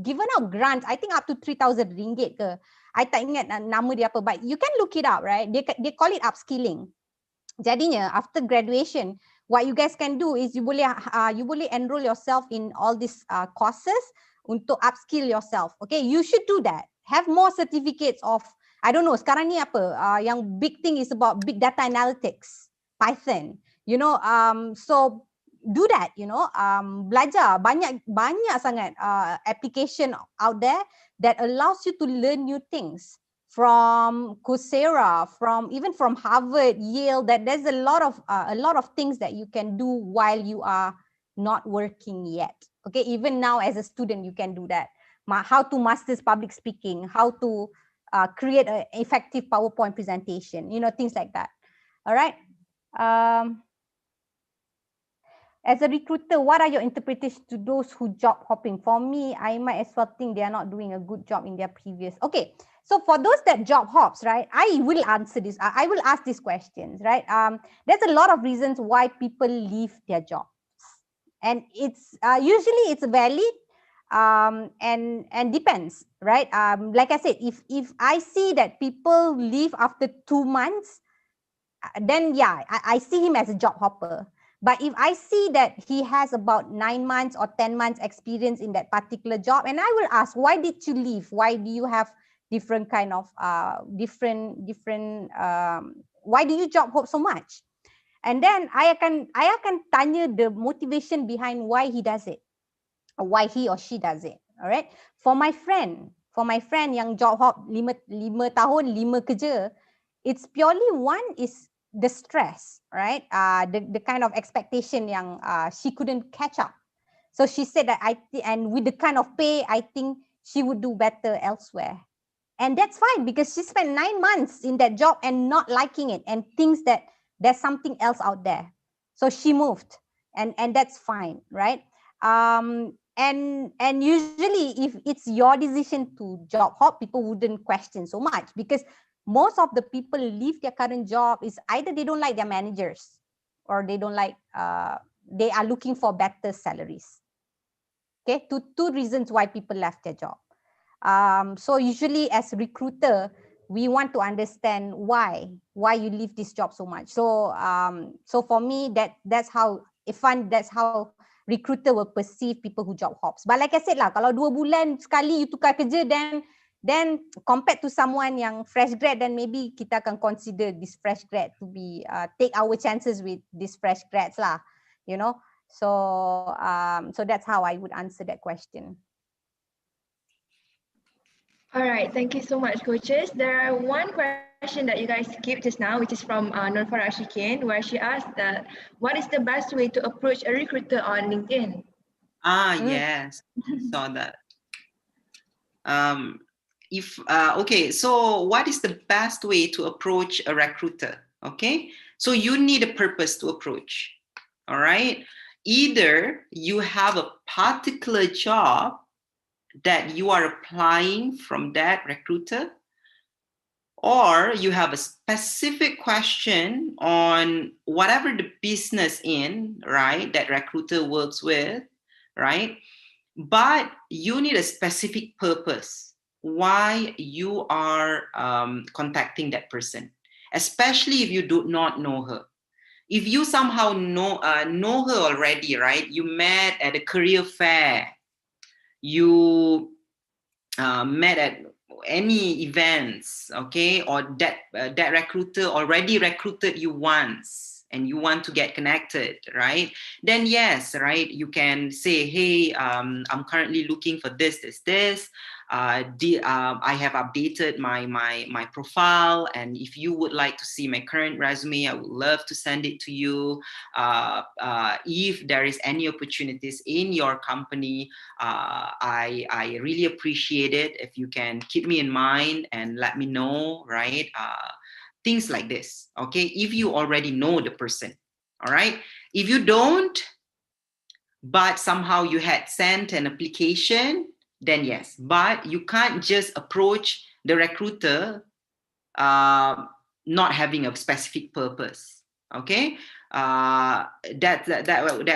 S3: given out grants. I think up to 3,000 ringgit ke. I tak ingat nama dia apa, but you can look it up, right? They call it upskilling. Jadinya after graduation, what you guys can do is you boleh enroll yourself in all these courses untuk upskill yourself. Okay, you should do that. Have more certificates of, I don't know, sekarang ni apa, yang big thing is about big data analytics, Python, you know, so do that, you know, belajar banyak sangat application out there that allows you to learn new things. From Coursera, even from Harvard, Yale, that there's a lot of things that you can do while you are not working yet. Okay, even now as a student, you can do that. How to master public speaking, how to create an effective PowerPoint presentation, you know, things like that. All right. As a recruiter, what are your interpretations to those who job hopping? For me, I might as well think they are not doing a good job in their previous. Okay, so for those that job hops, right, I will answer this. I will ask these questions, right? There's a lot of reasons why people leave their jobs, and it's usually it's valid, and depends, right? Like I said, if I see that people leave after 2 months, then yeah, I see him as a job hopper. But if I see that he has about 9 months or 10 months experience in that particular job, and I will ask, why did you leave? Why do you have different kind of why do you job hop so much? And then I akan tanya the motivation behind why he does it, or why he or she does it. All right. For my friend yang job hop 5 tahun 5 kerja, it's purely one is the stress, right? The kind of expectation yang she couldn't catch up. So she said that and with the kind of pay, I think she would do better elsewhere. And that's fine, because she spent 9 months in that job and not liking it and thinks that there's something else out there. So she moved, and that's fine, right? And usually if it's your decision to job hop, people wouldn't question so much, because most of the people leave their current job is either they don't like their managers, or they don't like, they are looking for better salaries. Okay, two reasons why people left their job. So usually as a recruiter, we want to understand why you leave this job so much. So so for me, that's how recruiter will perceive people who job hops. But like I said lah, kalau 2 bulan sekali you tukar kerja, then compared to someone yang fresh grad, then maybe kita akan consider this fresh grad to be take our chances with this fresh grads lah, you know. So so that's how I would answer that question.
S1: All right, thank you so much, coaches. There are one question that you guys skipped just now, which is from Nurfara Shikin, where she asked that, what is the best way to approach a recruiter on LinkedIn?
S4: Yes, I saw that. Okay, so what is the best way to approach a recruiter? Okay, so you need a purpose to approach. All right, either you have a particular job that you are applying from that recruiter, or you have a specific question on whatever the business in, right, that recruiter works with, right? But you need a specific purpose why you are contacting that person, especially if you do not know her. If you somehow know her already, right? You met at a career fair, you met at any events, okay, or that recruiter already recruited you once, and you want to get connected, right? Then yes, right, you can say, hey, I'm currently looking for this. I have updated my profile, and if you would like to see my current resume, I would love to send it to you. If there is any opportunities in your company, I really appreciate it if you can keep me in mind and let me know, right? Things like this, okay? If you already know the person, all right? If you don't, but somehow you had sent an application, then yes. But you can't just approach the recruiter not having a specific purpose, okay? That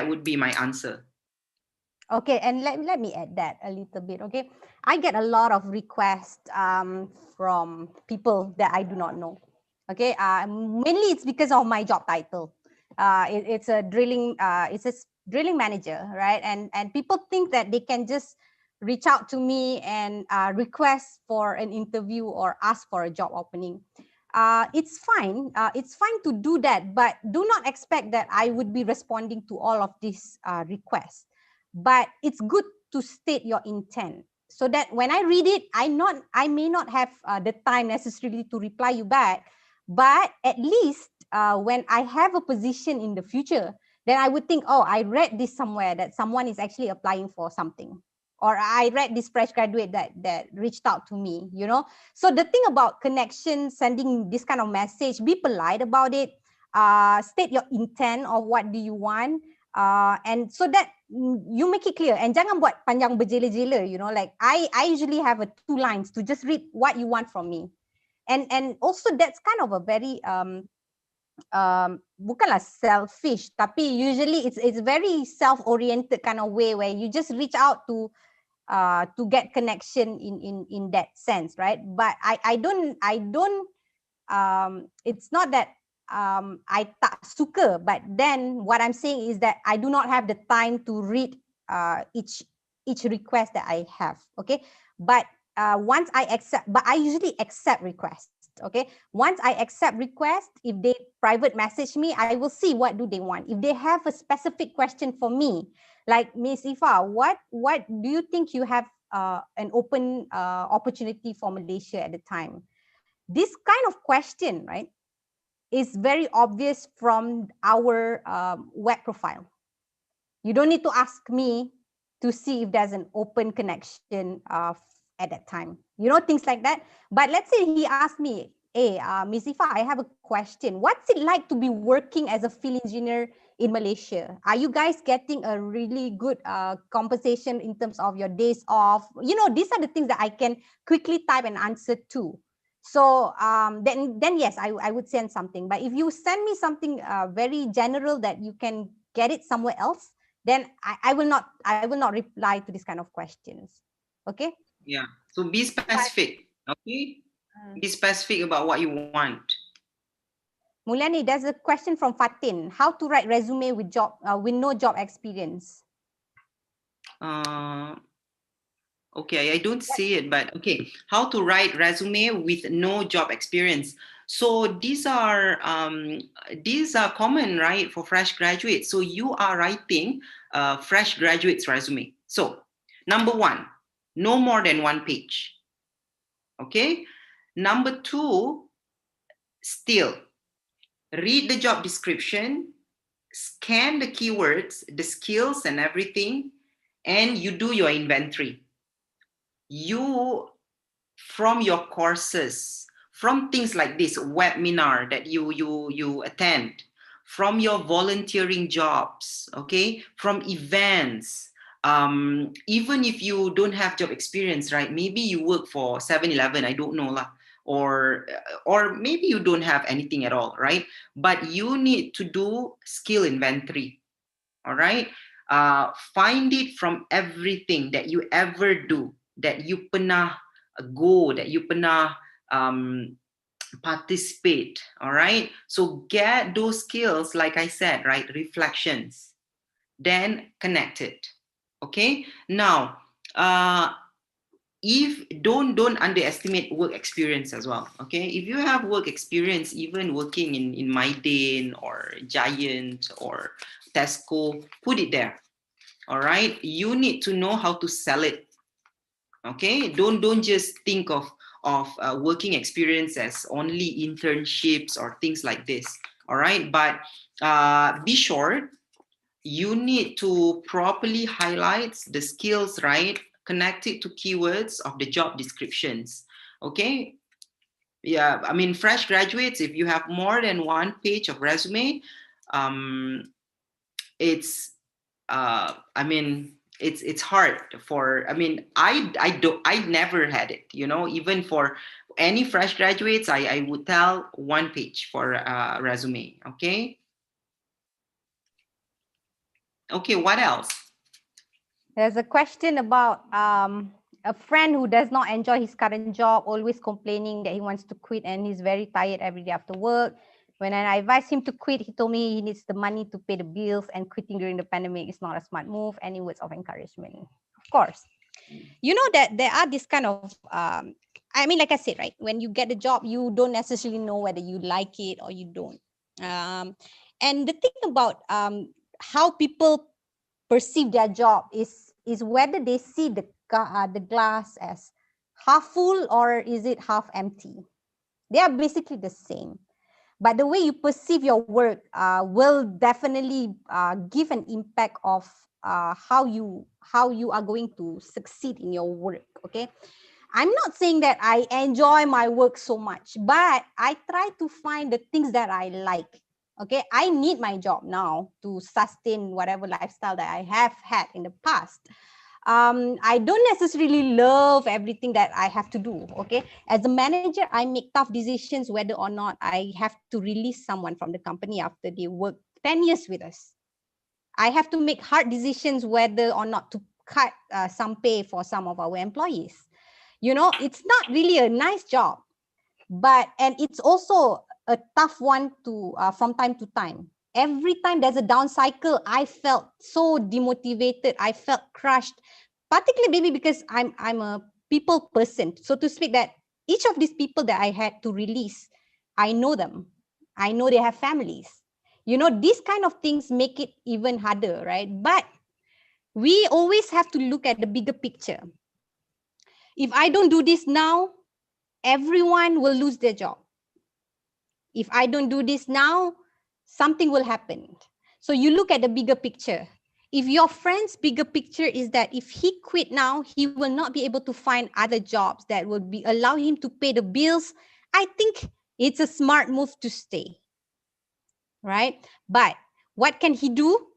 S4: would be my answer.
S3: Okay, and let me add that a little bit, okay? I get a lot of requests from people that I do not know, okay? Mainly it's because of my job title. It's a drilling manager, right? And people think that they can just reach out to me and request for an interview or ask for a job opening. It's fine. It's fine to do that, but do not expect that I would be responding to all of these requests. But it's good to state your intent so that when I read it, I may not have the time necessarily to reply you back, but at least when I have a position in the future, then I would think, oh, I read this somewhere that someone is actually applying for something, or I read this fresh graduate that reached out to me, you know. So the thing about connection, sending this kind of message, be polite about it, state your intent of what do you want, and so that you make it clear, and jangan buat panjang berjela-jela, you know, like I usually have 2 lines to just read what you want from me. And also that's kind of a very bukanlah selfish, tapi usually it's very self-oriented kind of way where you just reach out to get connection in that sense, right? But I don't it's not that I tak suka, but then what I'm saying is that I do not have the time to read each request that I have, okay? But once I accept, but I usually accept requests, okay? Once I accept requests, if they private message me, I will see what do they want. If they have a specific question for me, like Miss Ifa, what do you think you have an open opportunity for Malaysia at the time? This kind of question, right, is very obvious from our web profile. You don't need to ask me to see if there's an open connection at that time. You know, things like that. But let's say he asked me, hey, Ms. Ifa, I have a question. What's it like to be working as a field engineer in Malaysia? Are you guys getting a really good compensation in terms of your days off? You know, these are the things that I can quickly type and answer to. So then yes, I would send something. But if you send me something very general that you can get it somewhere else, then I will not reply to this kind of questions. Okay?
S4: Yeah. So be specific. Okay? Be specific about what you want.
S3: Mulyani, there's a question from Fatin. How to write resume with no job experience?
S4: Okay, I don't see it, but okay. How to write resume with no job experience. So these are common, right, for fresh graduates. So you are writing fresh graduate's resume. So number 1, no more than 1 page. Okay. Number 2, still read the job description, scan the keywords, the skills and everything, and you do your inventory. You, from your courses, from things like this webinar that you attend, from your volunteering jobs, okay, from events, even if you don't have job experience, right? Maybe you work for 7-Eleven, I don't know lah, or maybe you don't have anything at all, right? But you need to do skill inventory, all right? Find it from everything that you ever do, that you pernah go, that you pernah participate, all right? So get those skills, like I said, right? Reflections, then connect it, okay? Now, if don't underestimate work experience as well. Okay, if you have work experience, even working in Mydane or Giant or Tesco, put it there. All right, you need to know how to sell it. Okay, don't just think of working experience as only internships or things like this. All right, but be sure you need to properly highlight the skills, right? Connect it to keywords of the job descriptions. Okay. Yeah, I mean, fresh graduates, if you have more than one page of resume, it's I mean, it's hard for, I mean, I never had it, you know, even for any fresh graduates, I would tell one page for resume. Okay. Okay, what else?
S3: There's a question about a friend who does not enjoy his current job, always complaining that he wants to quit and he's very tired every day after work. When I advised him to quit, he told me he needs the money to pay the bills and quitting during the pandemic is not a smart move. Any words of encouragement? Of course. You know that there are this kind of, I mean, like I said, right? When you get a job, you don't necessarily know whether you like it or you don't. And the thing about how people perceive their job is whether they see the glass as half full or is it half empty. They are basically the same, but the way you perceive your work will definitely give an impact of how you are going to succeed in your work. Okay, I'm not saying that I enjoy my work so much, but I try to find the things that I like. Okay, I need my job now to sustain whatever lifestyle that I have had in the past. I don't necessarily love everything that I have to do. Okay, as a manager, I make tough decisions whether or not I have to release someone from the company after they work 10 years with us. I have to make hard decisions whether or not to cut some pay for some of our employees. You know, it's not really a nice job, and it's also a tough one to from time to time. Every time there's a down cycle, I felt so demotivated. I felt crushed, particularly maybe because I'm a people person, so to speak, that each of these people that I had to release, I know them. I know they have families. You know, these kind of things make it even harder, right? But we always have to look at the bigger picture. If I don't do this now, everyone will lose their job. If I don't do this now, something will happen. So you look at the bigger picture. If your friend's bigger picture is that if he quit now, he will not be able to find other jobs that would be allow him to pay the bills, I think it's a smart move to stay, right? But what can he do?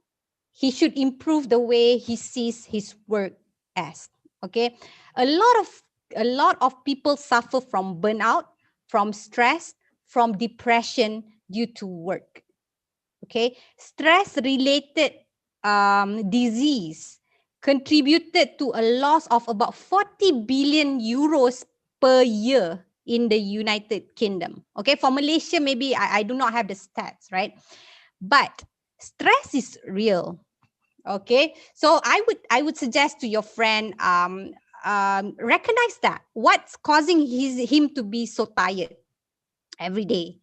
S3: He should improve the way he sees his work as. Okay, a lot of people suffer from burnout, from stress, from depression due to work. Okay, stress related disease contributed to a loss of about 40 billion euros per year in the United Kingdom. Okay, for Malaysia, maybe I do not have the stats, right? But stress is real. Okay, so I would suggest to your friend, recognize that what's causing him to be so tired every day.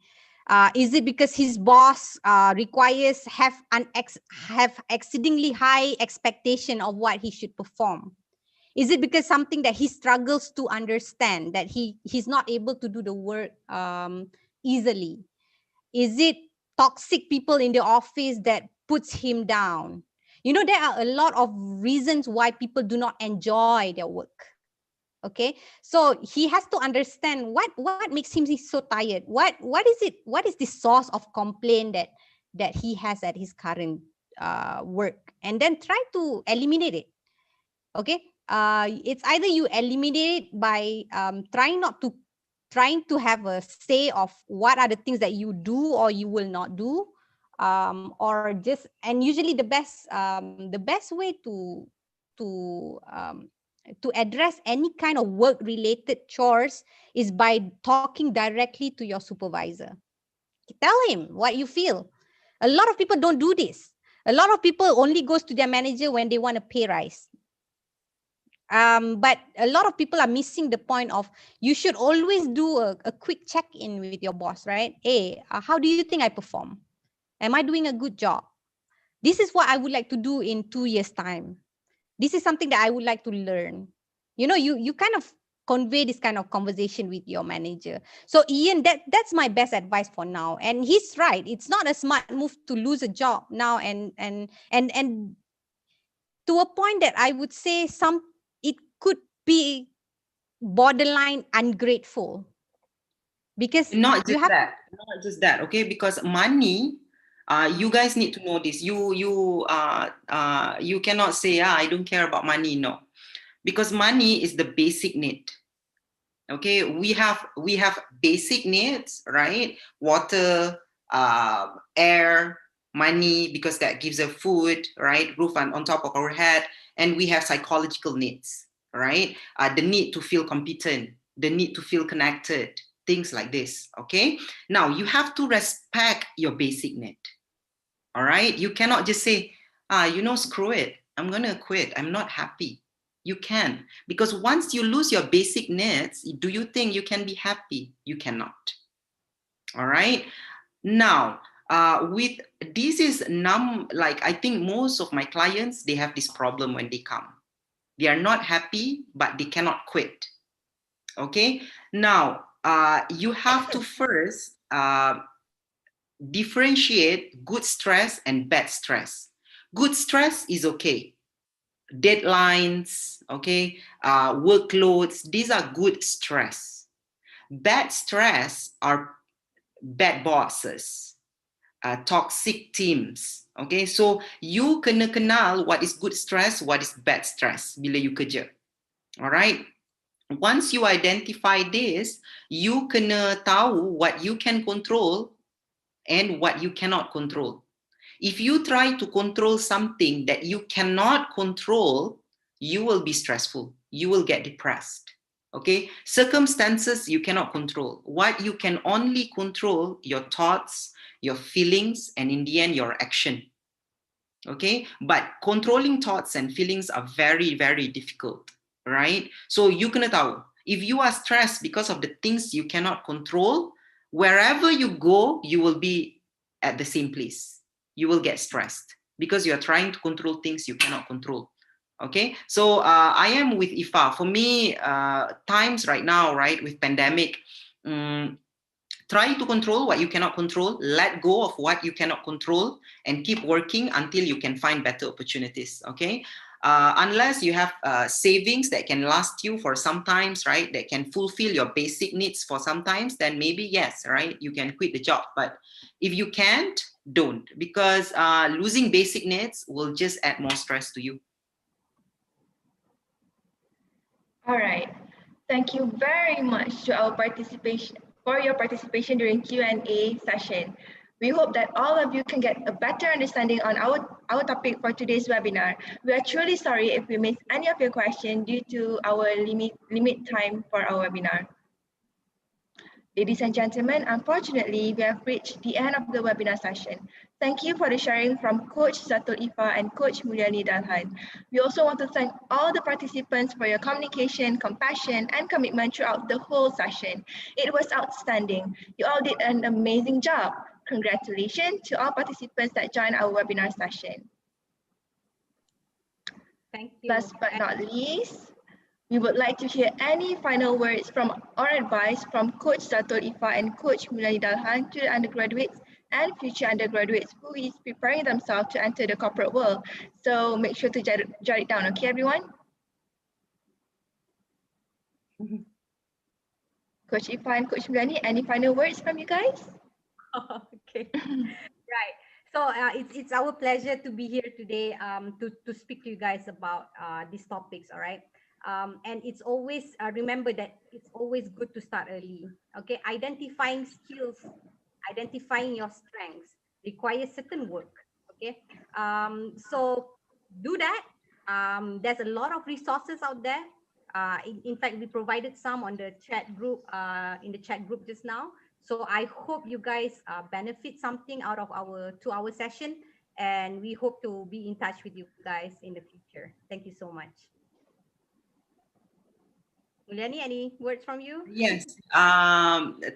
S3: Is it because his boss requires have exceedingly high expectation of what he should perform? Is it because something that he struggles to understand, that he's not able to do the work easily? Is it toxic people in the office that puts him down? You know, there are a lot of reasons why people do not enjoy their work. Okay, so he has to understand what makes him so tired. What is it? What is the source of complaint that he has at his current work, and then try to eliminate it. Okay, it's either you eliminate it by trying to have a say of what are the things that you do or you will not do, or just, and usually the best way to address any kind of work related chores is by talking directly to your supervisor. Tell him what you feel. A lot of people don't do this. A lot of people only goes to their manager when they want a pay rise. But a lot of people are missing the point of you should always do a quick check-in with your boss, right? Hey, how do you think I perform? Am I doing a good job? This is what I would like to do in 2 years' time. This is something that I would like to learn. You know, you kind of convey this kind of conversation with your manager. So Ian, that's my best advice for now. And he's right. It's not a smart move to lose a job now and to a point that I would say it could be borderline ungrateful because
S4: Not
S3: you
S4: just
S3: have
S4: that, not just that, okay? Because money, you guys need to know this. You cannot say, I don't care about money. No, because money is the basic need. Okay, we have basic needs, right? Water, air, money, because that gives us food, right? Roof on top of our head. And we have psychological needs, right? The need to feel competent, the need to feel connected, things like this. Okay, now you have to respect your basic need. All right, you cannot just say, screw it, I'm gonna quit, I'm not happy. You can, because once you lose your basic needs, do you think you can be happy? You cannot. All right, now with this is like I think most of my clients, they have this problem when they come. They are not happy, but they cannot quit. Okay, now you have to first differentiate good stress and bad stress. Good stress is okay. Deadlines, okay, workloads, these are good stress. Bad stress are bad bosses, toxic teams. Okay, so you kena kenal what is good stress, what is bad stress bila you kerja. All right. Once you identify this, you kena tahu what you can control and what you cannot control. If you try to control something that you cannot control, you will be stressful. You will get depressed. Okay? Circumstances you cannot control. What you can only control, your thoughts, your feelings, and in the end, your action. Okay? But controlling thoughts and feelings are very, very difficult, right? So you kena tahu, if you are stressed because of the things you cannot control, wherever you go, you will be at the same place. You will get stressed because you are trying to control things you cannot control. Okay, so I am with Ifa. For me, times right now, right, with pandemic, try to control what you cannot control, let go of what you cannot control, and keep working until you can find better opportunities, okay? Unless you have savings that can last you for some times, right, that can fulfill your basic needs for some times, then maybe yes, right, you can quit the job. But if you can't, don't, because losing basic needs will just add more stress to you.
S1: All right. Thank you very much to our participation for your participation during Q&A session. We hope that all of you can get a better understanding on our topic for today's webinar. We are truly sorry if we missed any of your questions due to our limit time for our webinar. Ladies and gentlemen, unfortunately, we have reached the end of the webinar session. Thank you for the sharing from Coach Zatul Ifa and Coach Mulyani Dalhan. We also want to thank all the participants for your communication, compassion, and commitment throughout the whole session. It was outstanding. You all did an amazing job. Congratulations to all participants that joined our webinar session.
S3: Thank you.
S1: Last but not least, we would like to hear any final words from or advice from Coach Zatul Ifa and Coach Mulyani Dalhan to the undergraduates and future undergraduates who is preparing themselves to enter the corporate world. So make sure to jot it down, okay, everyone? Coach Ifa and Coach Mulyani, any final words from you guys?
S3: Okay, right. So it's our pleasure to be here today to speak to you guys about these topics, all right? And it's always, remember that it's always good to start early, okay? Identifying skills, identifying your strengths requires certain work, okay? So do that. There's a lot of resources out there. In fact, we provided some on the chat group, in the chat group just now. So I hope you guys benefit something out of our 2-hour session, and we hope to be in touch with you guys in the future. Thank you so much. Mulyani, any words from you?
S4: Yes.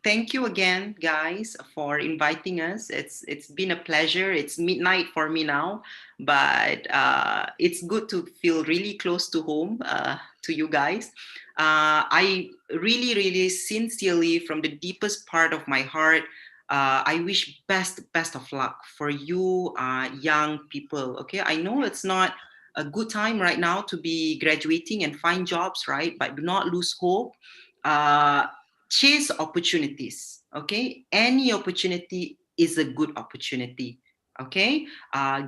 S4: Thank you again, guys, for inviting us. It's been a pleasure. It's midnight for me now, but it's good to feel really close to home to you guys. I really, really sincerely, from the deepest part of my heart, I wish best of luck for you, young people. Okay, I know it's not a good time right now to be graduating and find jobs, right? But do not lose hope. uh, Chase opportunities. Okay, any opportunity is a good opportunity. Okay,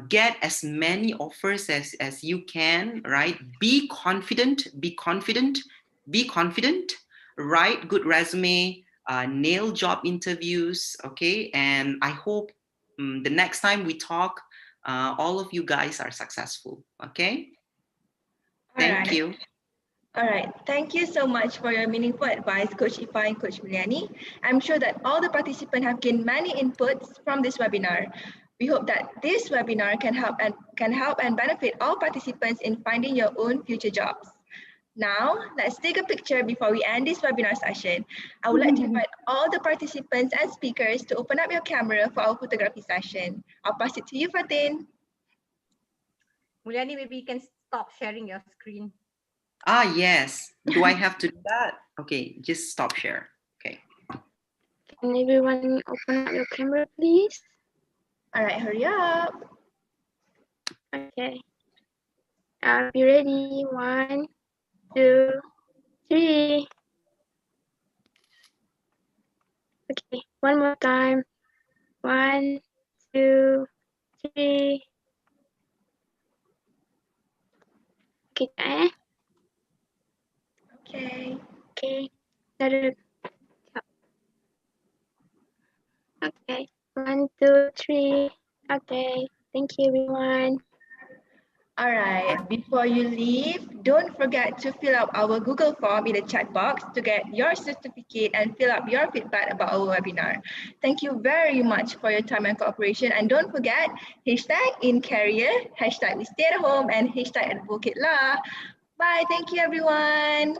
S4: get as many offers as you can, right? Be confident, write good resume, nail job interviews. Okay, and I hope the next time we talk, all of you guys are successful. Okay,
S1: All
S4: thank
S1: right.
S4: you.
S1: All right. Thank you so much for your meaningful advice, Coach Ifa and Coach Mulyani. I'm sure that all the participants have gained many inputs from this webinar. We hope that this webinar can help and benefit all participants in finding your own future jobs. Now, let's take a picture before we end this webinar session. I would like to invite all the participants and speakers to open up your camera for our photography session. I'll pass it to you, Fatin.
S3: Mulyani, maybe you can stop sharing your screen.
S4: Yes. Do I have to do that? Okay, just stop share. Okay.
S9: Can everyone open up your camera, please?
S1: All right, hurry up.
S9: Okay. Are you ready? 1, 2, 3. Okay, one more time. 1, 2, 3. Okay,
S1: Okay.
S9: Okay. Got it. Okay. 1, 2, 3. Okay. Thank you, everyone.
S1: All right, before you leave, don't forget to fill out our Google form in the chat box to get your certificate and fill up your feedback about our webinar. Thank you very much for your time and cooperation. And don't forget, #INCareer, #we stay at home, and #advocate lah. Bye, thank you everyone.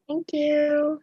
S9: Thank you.